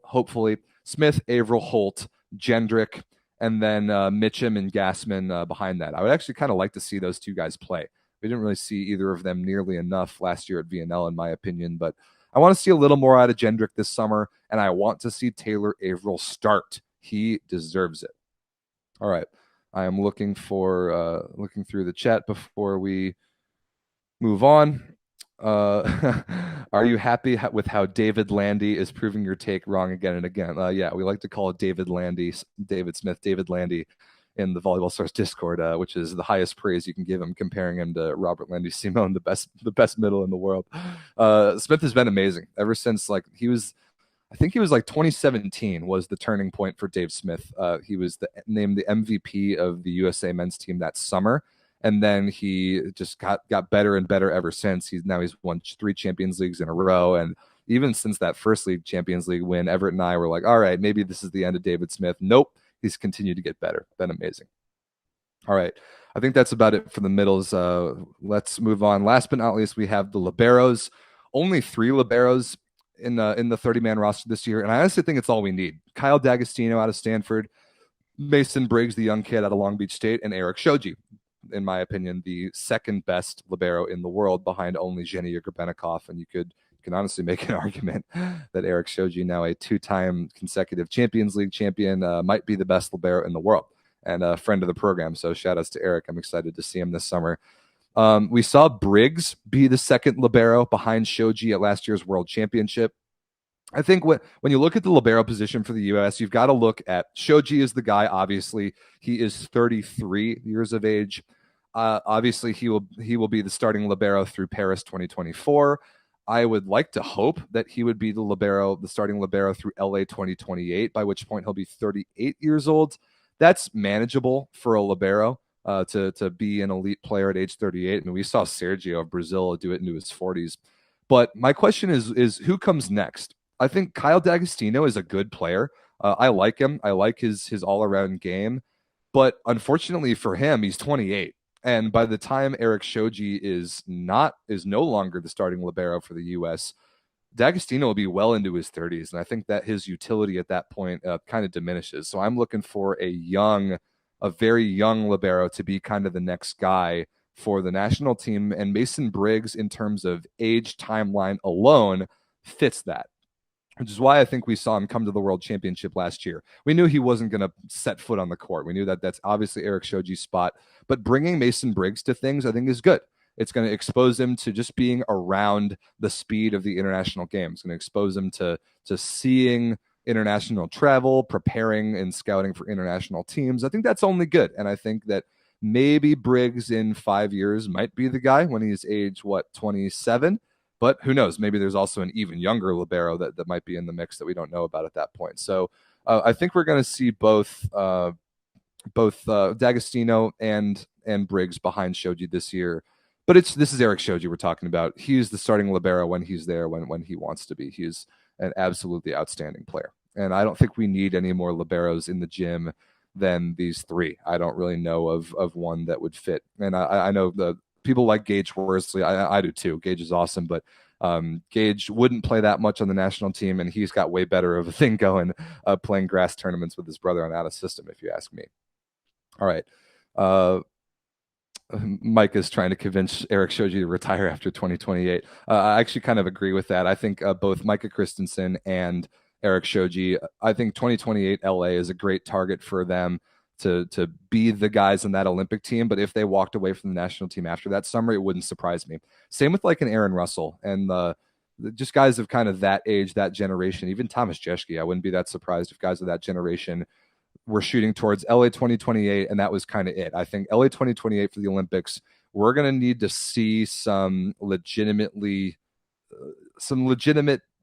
hopefully. Smith, Averill, Holt, Jendrick, and then Mitchum and Gassman behind that. I would actually kind of like to see those 2 guys play. We didn't really see either of them nearly enough last year at VNL, in my opinion, but I want to see a little more out of Jendrick this summer, and I want to see Taylor Averill start. He deserves it. All right. I am looking through the chat before we move on. Are you happy with how David Landy is proving your take wrong again and again? Yeah, we like to call it David Smith, David Landy in the Volleyball Stars Discord, which is the highest praise you can give him, comparing him to Robert Landy Simone, the best middle in the world. Smith has been amazing ever since I think he was like 2017 was the turning point for Dave Smith. He was named the MVP of the USA men's team that summer. And then he just got better and better ever since. He's won 3 Champions Leagues in a row. And even since that first league Champions League win, Everett and I were like, all right, maybe this is the end of David Smith. Nope. He's continued to get better. Been amazing. All right. I think that's about it for the middles. Let's move on. Last but not least, we have the liberos. Only 3 liberos in the 30-man roster this year. And I honestly think it's all we need. Kyle D'Agostino out of Stanford, Mason Briggs, the young kid out of Long Beach State, and Eric Shoji, in my opinion, the second best libero in the world behind only Zheny Yergebennikov. And you can honestly make an argument that Eric Shoji, now a 2-time consecutive Champions League champion, might be the best libero in the world and a friend of the program. So shout outs to Eric. I'm excited to see him this summer. We saw Briggs be the second libero behind Shoji at last year's World Championship. I think when you look at the libero position for the U.S., you've got to look at Shoji is the guy. Obviously, he is 33 years of age. Obviously, he will be the starting libero through Paris 2024. I would like to hope that he would be the starting libero through LA 2028, by which point he'll be 38 years old. That's manageable for a libero to be an elite player at age 38. I mean, we saw Sergio of Brazil do it into his 40s. But my question is who comes next? I think Kyle D'Agostino is a good player. I like him. I like his all-around game. But unfortunately for him, he's 28. And by the time Eric Shoji is no longer the starting libero for the U.S., D'Agostino will be well into his 30s. And I think that his utility at that point kind of diminishes. So I'm looking for a very young libero to be kind of the next guy for the national team. And Mason Briggs, in terms of age timeline alone, fits that, which is why I think we saw him come to the World Championship last year. We knew he wasn't going to set foot on the court. We knew that that's obviously Eric Shoji's spot. But bringing Mason Briggs to things, I think, is good. It's going to expose him to just being around the speed of the international game. It's going to expose him to seeing international travel, preparing and scouting for international teams. I think that's only good. And I think that maybe Briggs in 5 years might be the guy when he's age, 27? But who knows? Maybe there's also an even younger libero that might be in the mix that we don't know about at that point. So I think we're going to see both D'Agostino and Briggs behind Shoji this year. But this is Eric Shoji we're talking about. He's the starting libero when he's there, when he wants to be. He's an absolutely outstanding player. And I don't think we need any more liberos in the gym than these 3. I don't really know of one that would fit. And I know the people like Gage Worsley. I do too. Gage is awesome, but Gage wouldn't play that much on the national team, and he's got way better of a thing going, playing grass tournaments with his brother on out of system, if you ask me. All right. Mike is trying to convince Eric Shoji to retire after 2028. I actually kind of agree with that. I think both Micah Christensen and Eric Shoji, I think 2028 LA is a great target for them to be the guys in that Olympic team. But if they walked away from the national team after that summer, it wouldn't surprise me. Same with like an Aaron Russell and just guys of kind of that age, that generation. Even Thomas Jeschke, I wouldn't be that surprised if guys of that generation were shooting towards LA 2028, and that was kind of it. I think LA 2028 for the Olympics, we're going to need to see some legitimate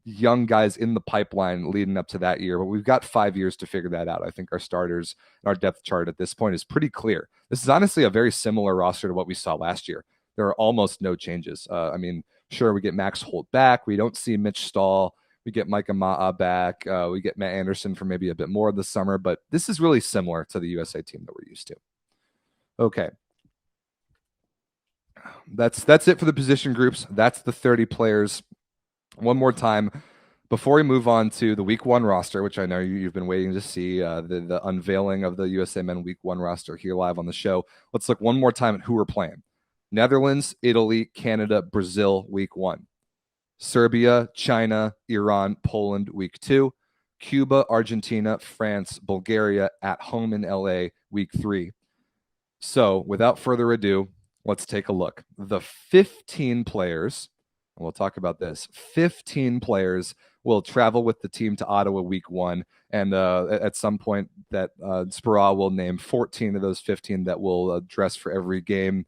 young guys in the pipeline leading up to that year. But we've got 5 years to figure that out. I think our starters and our depth chart at this point is pretty clear. This is honestly a very similar roster to what we saw last year. There are almost no changes. I mean, sure, we get Max Holt back. We don't see Mitch Stahl. We get Micah Ma'a back. We get Matt Anderson for maybe a bit more this summer. But this is really similar to the USA team that we're used to. Okay. That's it for the position groups. That's the 30 players. One more time, before we move on to the Week 1 roster, which I know you've been waiting to see, the unveiling of the USA Men Week 1 roster here live on the show. Let's look one more time at who we're playing. Netherlands, Italy, Canada, Brazil, Week 1. Serbia, China, Iran, Poland, Week 2. Cuba, Argentina, France, Bulgaria at home in LA, Week 3. So without further ado, let's take a look. The 15 players, and we'll talk about this, 15 players will travel with the team to Ottawa Week 1. And at some point that Spera will name 14 of those 15 that will dress for every game.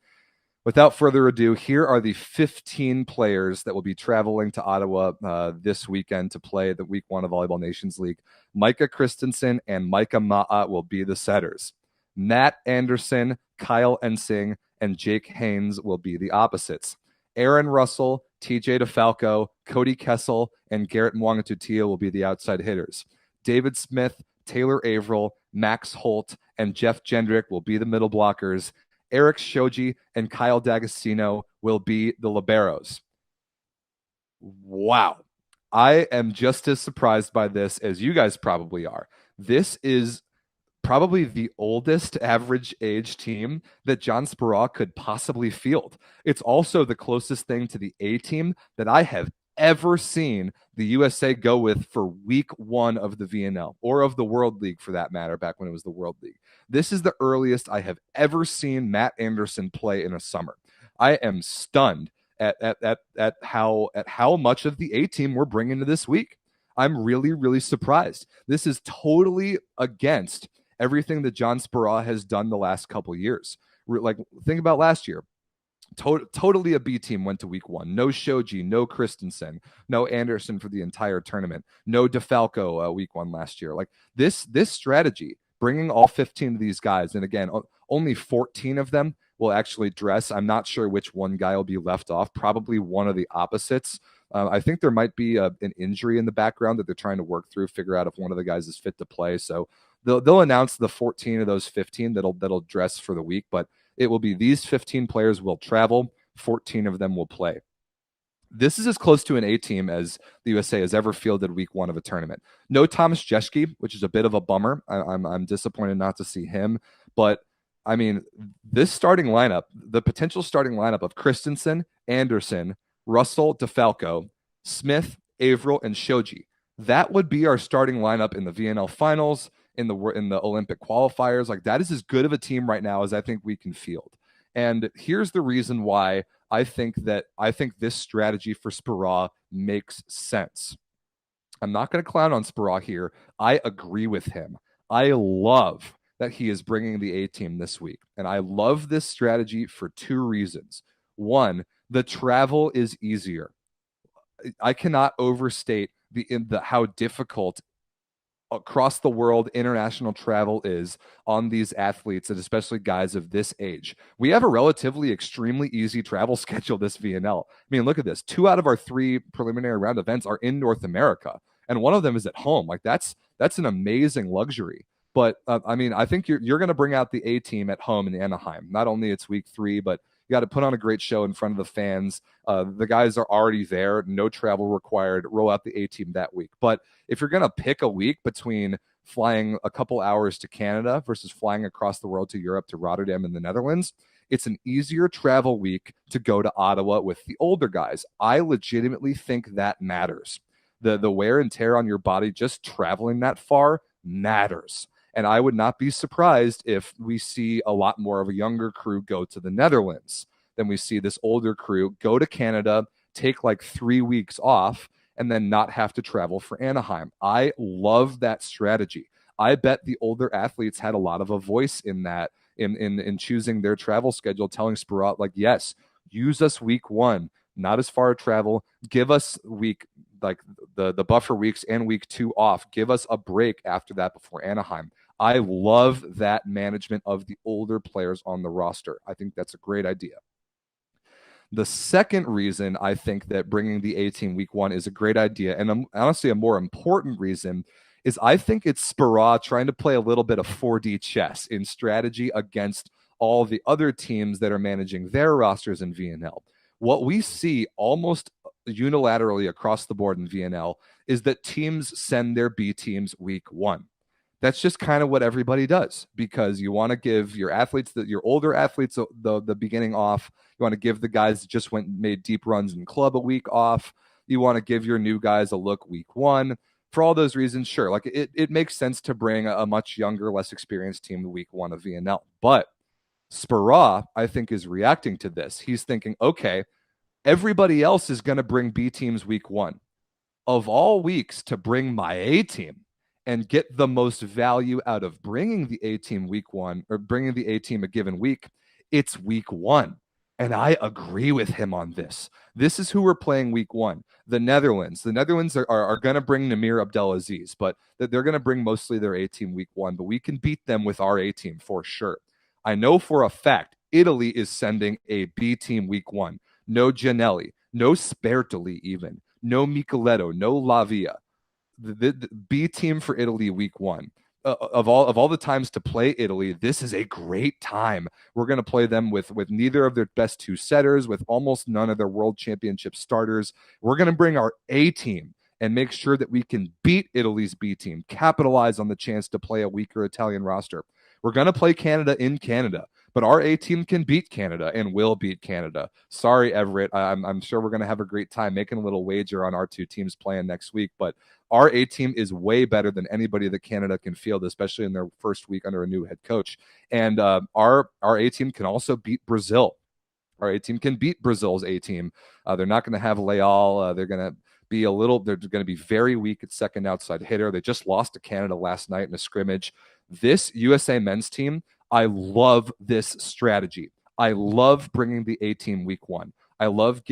Without further ado, here are the 15 players that will be traveling to Ottawa this weekend to play the Week 1 of Volleyball Nations League. Micah Christensen and Micah Ma'a will be the setters. Matt Anderson, Kyle Ensing, and Jake Haynes will be the opposites. Aaron Russell, TJ DeFalco, Cody Kessel, and Garrett Mwangatutia will be the outside hitters. David Smith, Taylor Averill, Max Holt, and Jeff Jendrick will be the middle blockers. Eric Shoji and Kyle D'Agostino will be the liberos. Wow. I am just as surprised by this as you guys probably are. This is probably the oldest average age team that John Speraw could possibly field. It's also the closest thing to the A team that I have ever seen the USA go with for week 1 of the VNL, or of the World League for that matter, back when it was the World League. This is the earliest I have ever seen Matt Anderson play in a summer. I am stunned at how much of the A team we're bringing to this week. I'm really, really surprised. This is totally against everything that John Speraw has done the last couple years. Like, think about last year. Totally a B team went to week 1. No Shoji, no Christensen, no Anderson for the entire tournament, no DeFalco week 1 last year. Like this strategy, bringing all 15 of these guys, and again, only 14 of them will actually dress. I'm not sure which one guy will be left off. Probably one of the opposites. I think there might be an injury in the background that they're trying to work through, figure out if one of the guys is fit to play. So they'll announce the 14 of those 15 that'll dress for the week, but it will be these 15 players will travel, 14 of them will play. This is as close to an A team as the USA has ever fielded week 1 of a tournament. No Thomas Jeschke, which is a bit of a bummer. I'm disappointed not to see him, but I mean, this starting lineup, the potential starting lineup of Christensen, Anderson, Russell, DeFalco, Smith, Averill, and Shoji. That would be our starting lineup in the VNL finals, in the Olympic qualifiers. Like, that is as good of a team right now as I think we can field. And here's the reason why I think this strategy for Speraw makes sense. I'm not going to clown on Speraw here. I agree with him. I love that he is bringing the A team this week. And I love this strategy for 2 reasons. One, the travel is easier. I cannot overstate how difficult across the world international travel is on these athletes, and especially guys of this age. We have a relatively extremely easy travel schedule this VNL. I mean, look at this. 2 out of our 3 preliminary round events are in North America, and one of them is at home. Like, that's an amazing luxury. But I mean, I think you're going to bring out the A team at home in Anaheim. Not only it's week 3, but you got to put on a great show in front of the fans. The guys are already there. No travel required. Roll out the A team that week. But if you're going to pick a week between flying a couple hours to Canada versus flying across the world to Europe, to Rotterdam in the Netherlands, it's an easier travel week to go to Ottawa with the older guys. I legitimately think that matters. The wear and tear on your body just traveling that far matters. And I would not be surprised if we see a lot more of a younger crew go to the Netherlands than we see this older crew go to Canada, take like 3 weeks off, and then not have to travel for Anaheim. I love that strategy. I bet the older athletes had a lot of a voice in that, in choosing their travel schedule, telling Speraw, like, yes, use us week 1, not as far a travel. Give us week, like the buffer weeks and week 2 off. Give us a break after that before Anaheim. I love that management of the older players on the roster. I think that's a great idea. The second reason I think that bringing the A team week 1 is a great idea, and honestly a more important reason, is I think it's Speraw trying to play a little bit of 4D chess in strategy against all the other teams that are managing their rosters in VNL. What we see almost unilaterally across the board in VNL is that teams send their B teams week 1. That's just kind of what everybody does, because you want to give your athletes, your older athletes, the beginning off. You want to give the guys that just made deep runs in club a week off. You want to give your new guys a look week 1. For all those reasons, sure, like it makes sense to bring a much younger, less experienced team to week 1 of VNL. But Speraw, I think, is reacting to this. He's thinking, okay, everybody else is going to bring B teams week 1. Of all weeks to bring my A team and get the most value out of bringing the A team week 1, or bringing the A team a given week, it's week 1. And I agree with him on this. This is who we're playing week 1. The Netherlands. The Netherlands are going to bring Namir Abdelaziz, but they're going to bring mostly their A team week 1. But we can beat them with our A team for sure. I know for a fact Italy is sending a B team week 1. No Gianelli, no Spertoli even, no Micheletto, no Lavia. The B team for Italy week 1. Of all the times to play Italy, this is a great time. We're going to play them with neither of their best 2 setters, with almost none of their world championship starters. We're going to bring our A team and make sure that we can beat Italy's B team, capitalize on the chance to play a weaker Italian roster. We're going to play Canada in Canada, but our A team can beat Canada and will beat Canada. Sorry, Everett. I'm sure we're going to have a great time making a little wager on our 2 teams playing next week, but our A team is way better than anybody that Canada can field, especially in their first week under a new head coach. And our A team can also beat Brazil. Our A team can beat Brazil's A team. They're not going to have Leal. They're going to be they're going to be very weak at second outside hitter. They just lost to Canada last night in a scrimmage. This USA men's team, I love this strategy. I love bringing the A team week 1. I love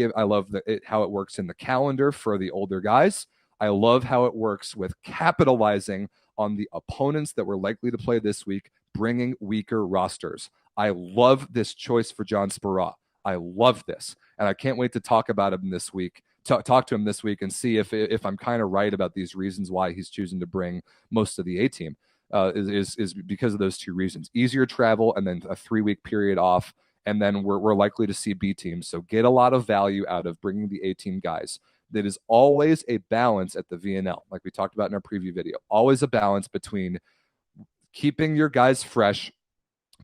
how it works in the calendar for the older guys. I love how it works with capitalizing on the opponents that we're likely to play this week, bringing weaker rosters. I love this choice for John Speraw. I love this, and I can't wait to talk about him this week. Talk to him this week and see if I'm kind of right about these reasons why he's choosing to bring most of the A team. Is because of those 2 reasons: easier travel and then a 3-week period off, and then we're likely to see B teams. So get a lot of value out of bringing the A team guys. That is always a balance at the VNL, like we talked about in our preview video. Always a balance between keeping your guys fresh,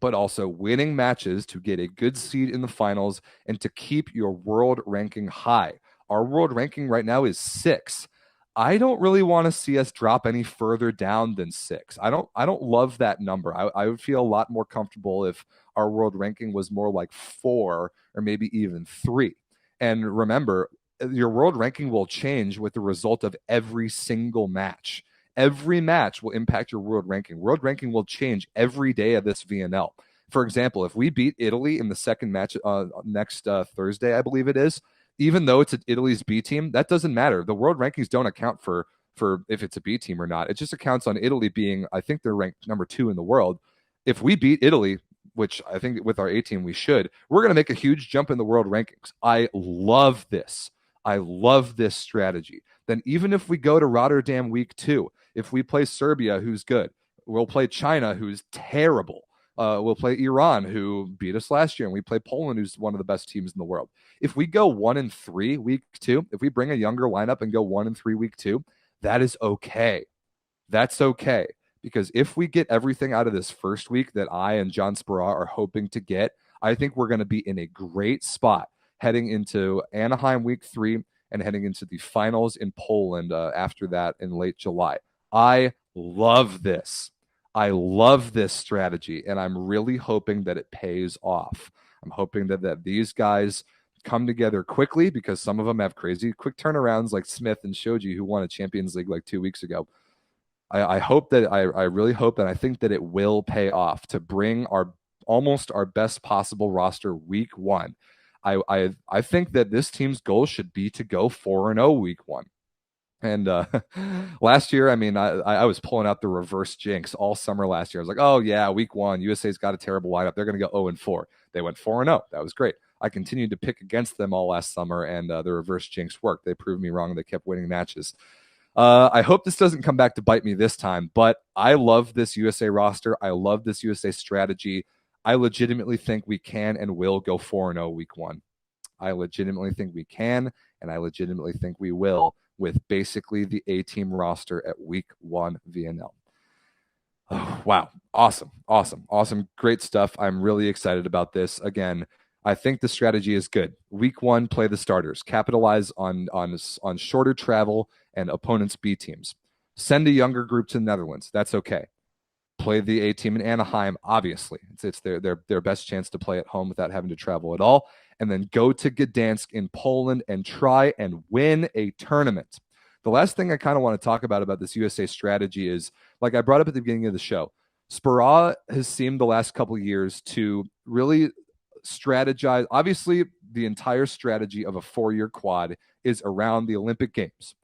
but also winning matches to get a good seed in the finals and to keep your world ranking high. Our world ranking right now is 6. I don't really want to see us drop any further down than 6. I don't love that number. I would feel a lot more comfortable if our world ranking was more like 4 or maybe even 3. And remember, your world ranking will change with the result of every single match. Every match will impact your world ranking. World ranking will change every day of this VNL. For example, if we beat Italy in the second match next Thursday, I believe it is, even though it's Italy's B team, that doesn't matter. The world rankings don't account for if it's a B team or not. It just accounts on Italy being, I think they're ranked number 2 in the world. If we beat Italy, which I think with our A team we should, we're going to make a huge jump in the world rankings. I love this. I love this strategy. Then even if we go to Rotterdam week 2, if we play Serbia, who's good, we'll play China, who's terrible. We'll play Iran, who beat us last year, and we play Poland, who's one of the best teams in the world. If we go 1-3 week 2, if we bring a younger lineup and go 1-3 week 2, that is okay. That's okay. Because if we get everything out of this first week that I and John Speraw are hoping to get, I think we're going to be in a great spot heading into Anaheim week 3 and heading into the finals in Poland after that in late July. I love this. I love this strategy, and I'm really hoping that it pays off. I'm hoping that these guys come together quickly, because some of them have crazy quick turnarounds like Smith and Shoji, who won a Champions League like 2 weeks ago. I hope that I really hope that I think that it will pay off to bring almost our best possible roster week 1. I think that this team's goal should be to go 4-0 week 1. And last year, I mean, I was pulling out the reverse jinx all summer last year. I was like, oh yeah, week 1, USA's got a terrible lineup. They're going to go 0-4. They went 4-0. That was great. I continued to pick against them all last summer, and the reverse jinx worked. They proved me wrong. They kept winning matches. I hope this doesn't come back to bite me this time, but I love this USA roster. I love this USA strategy. I legitimately think we can and will go 4-0 week 1. I legitimately think we can, and I legitimately think we will, with basically the A-team roster at week 1 VNL. Oh, wow. Awesome. Great stuff. I'm really excited about this. Again, I think the strategy is good. Week 1, play the starters. Capitalize on shorter travel and opponents' B teams. Send a younger group to the Netherlands. That's okay. Play the A team in Anaheim, obviously. It's their best chance to play at home without having to travel at all. And then go to Gdansk in Poland and try and win a tournament. The last thing I kind of want to talk about this USA strategy is, like I brought up at the beginning of the show, Speraw has seemed the last couple of years to really strategize. Obviously, the entire strategy of a 4-year quad is around the Olympic Games.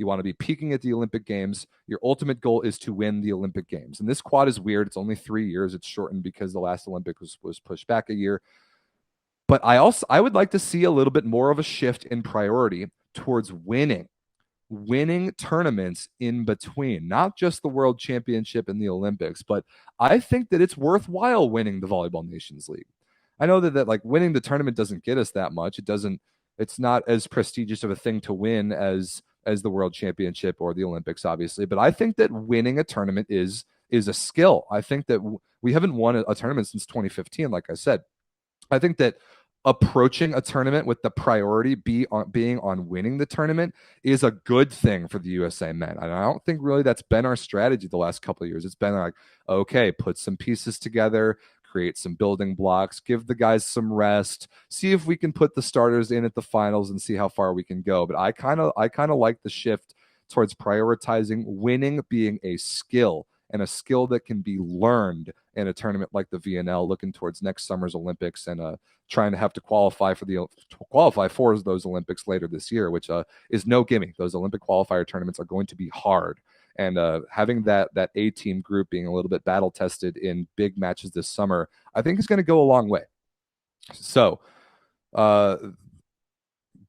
You want to be peaking at the Olympic Games. Your ultimate goal is to win the Olympic Games. And this quad is weird. It's only 3 years. It's shortened because the last Olympic was pushed back a year. But I would like to see a little bit more of a shift in priority towards winning tournaments in between, not just the World Championship and the Olympics, but I think that it's worthwhile winning the Volleyball Nations League. I know that like winning the tournament doesn't get us that much. It's not as prestigious of a thing to win as the World Championship or the Olympics, obviously. But I think that winning a tournament is a skill. I think that we haven't won a tournament since 2015, like I said. I think that approaching a tournament with the priority being on winning the tournament is a good thing for the USA men. And I don't think really that's been our strategy the last couple of years. It's been like, okay, put some pieces together, create some building blocks, give the guys some rest, see if we can put the starters in at the finals and see how far we can go. But I kind of like the shift towards prioritizing winning being a skill, and a skill that can be learned in a tournament like the VNL, looking towards next summer's Olympics and trying to have to qualify for those Olympics later this year, which is no gimme. Those Olympic qualifier tournaments are going to be hard. And having that A-team group being a little bit battle tested in big matches this summer, I think is going to go a long way. So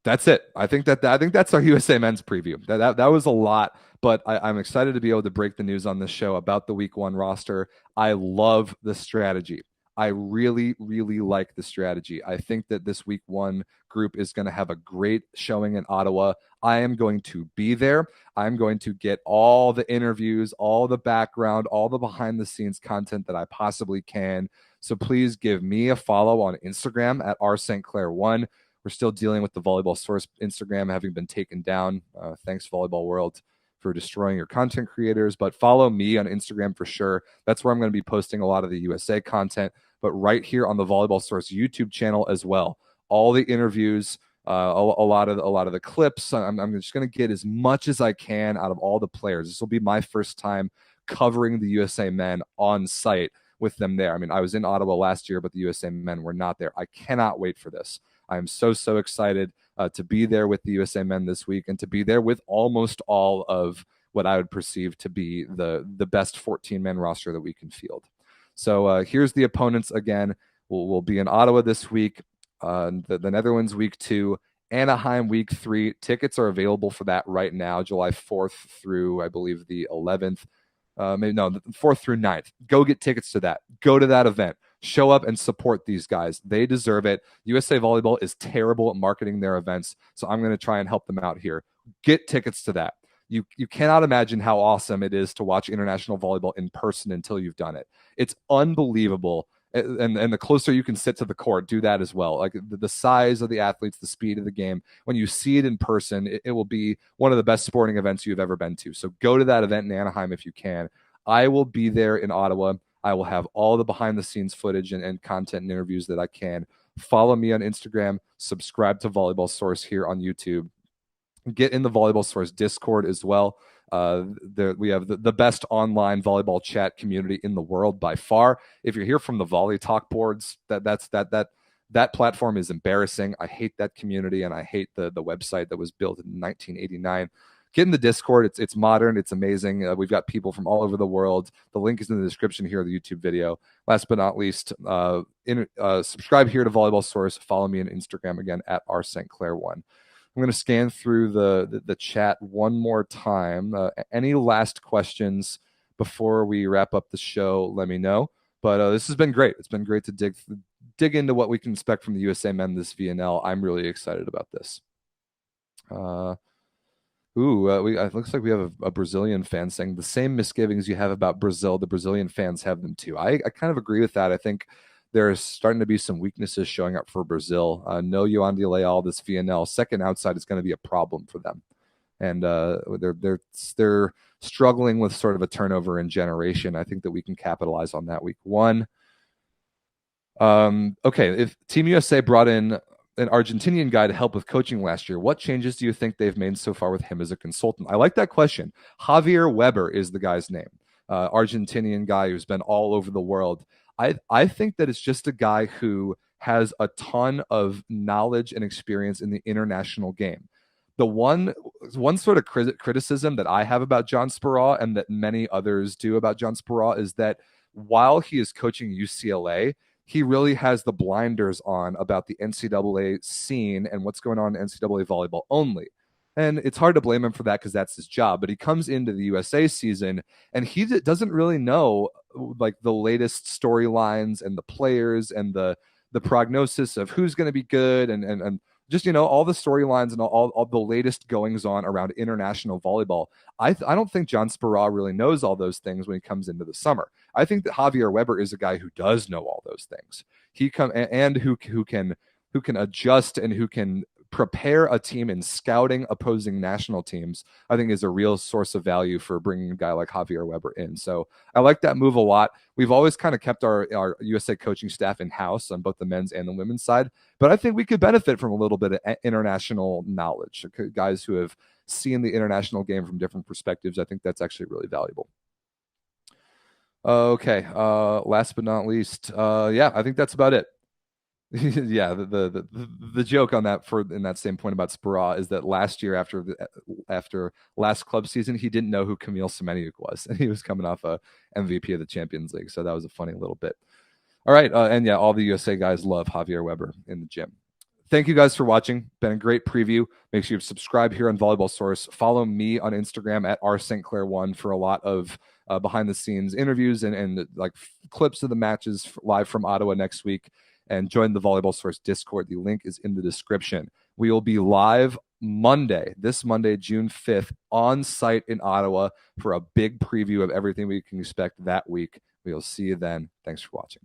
that's it. I think that's our USA Men's preview. That was a lot, but I'm excited to be able to break the news on this show about the Week 1 roster. I love the strategy. I really, really like the strategy. I think that this Week 1 group is going to have a great showing in Ottawa. I am going to be there. I'm going to get all the interviews, all the background, all the behind-the-scenes content that I possibly can. So please give me a follow on Instagram at rstclair1. We're still dealing with the Volleyball Source Instagram having been taken down. Thanks, Volleyball World, for destroying your content creators. But follow me on Instagram for sure. That's where I'm going to be posting a lot of the USA content, but right here on the Volleyball Source YouTube channel as well. All the interviews, a lot of the clips. I'm just going to get as much as I can out of all the players. This will be my first time covering the USA men on site with them there. I mean, I was in Ottawa last year, but the USA men were not there. I cannot wait for this. I'm so excited to be there with the USA men this week and to be there with almost all of what I would perceive to be the best 14-man roster that we can field. So here's the opponents again. We'll be in Ottawa this week, the Netherlands Week 2, Anaheim Week 3. Tickets are available for that right now, July 4th through, I believe, the 11th. The 4th through 9th. Go get tickets to that. Go to that event. Show up and support these guys. They deserve it. USA Volleyball is terrible at marketing their events, so I'm going to try and help them out here. Get tickets to that. You cannot imagine how awesome it is to watch international volleyball in person until you've done it. It's unbelievable. And the closer you can sit to the court, do that as well. Like the size of the athletes, the speed of the game. When you see it in person, it will be one of the best sporting events you've ever been to. So go to that event in Anaheim if you can. I will be there in Ottawa. I will have all the behind-the-scenes footage and content and interviews that I can. Follow me on Instagram. Subscribe to Volleyball Source here on YouTube. Get in the Volleyball Source Discord as well. We have the best online volleyball chat community in the world by far. If you're here from the Volley Talk boards, that platform is embarrassing. I hate that community, and I hate the website that was built in 1989. Get in the Discord. It's modern. It's amazing. We've got people from all over the world. The link is in the description here of the YouTube video. Last but not least, subscribe here to Volleyball Source. Follow me on Instagram again at rstclair1. I'm going to scan through the chat one more time. Any last questions before we wrap up the show, let me know. But this has been great. It's been great to dig into what we can expect from the USA men this VNL. I'm really excited about this. It looks like we have a Brazilian fan saying the same misgivings you have about Brazil, the Brazilian fans have them too. I kind of agree with that. I think there's starting to be some weaknesses showing up for Brazil. No Yoandi Leal, this VNL. Second outside is going to be a problem for them. And they're struggling with sort of a turnover in generation. I think that we can capitalize on that Week 1. Okay, if Team USA brought in an Argentinian guy to help with coaching last year, what changes do you think they've made so far with him as a consultant? I like that question. Javier Weber is the guy's name. Argentinian guy who's been all over the world. I think that it's just a guy who has a ton of knowledge and experience in the international game. The one sort of criticism that I have about John Speraw, and that many others do about John Speraw, is that while he is coaching UCLA, he really has the blinders on about the NCAA scene and what's going on in NCAA volleyball only. And it's hard to blame him for that because that's his job. But he comes into the USA season and he doesn't really know like the latest storylines and the players and the prognosis of who's going to be good and just all the storylines and all the latest goings on around international volleyball. I don't think John Speraw really knows all those things when he comes into the summer. I think that Javier Weber is a guy who does know all those things. He come and who can adjust and who can prepare a team in scouting opposing national teams. I think is a real source of value for bringing a guy like Javier Weber in. So I like that move a lot. We've always kind of kept our USA coaching staff in house on both the men's and the women's side, but I think we could benefit from a little bit of international knowledge. Guys who have seen the international game from different perspectives. I think that's actually really valuable. Okay. Last but not least, yeah, I think that's about it. Yeah, the joke on that in that same point about Speraw is that last year after last club season, he didn't know who Kamil Semeniuk was, and he was coming off a MVP of the Champions League. So that was a funny little bit. All right, and yeah, all the USA guys love Javier Weber in the gym. Thank you guys for watching. Been a great preview. Make sure you subscribe here on Volleyball Source. Follow me on Instagram at rstclair1 for a lot of behind the scenes interviews and like clips of the matches live from Ottawa next week. And join the Volleyball Source Discord. The link is in the description. We will be live this Monday, June 5th, on site in Ottawa for a big preview of everything we can expect that week. We'll see you then. Thanks for watching.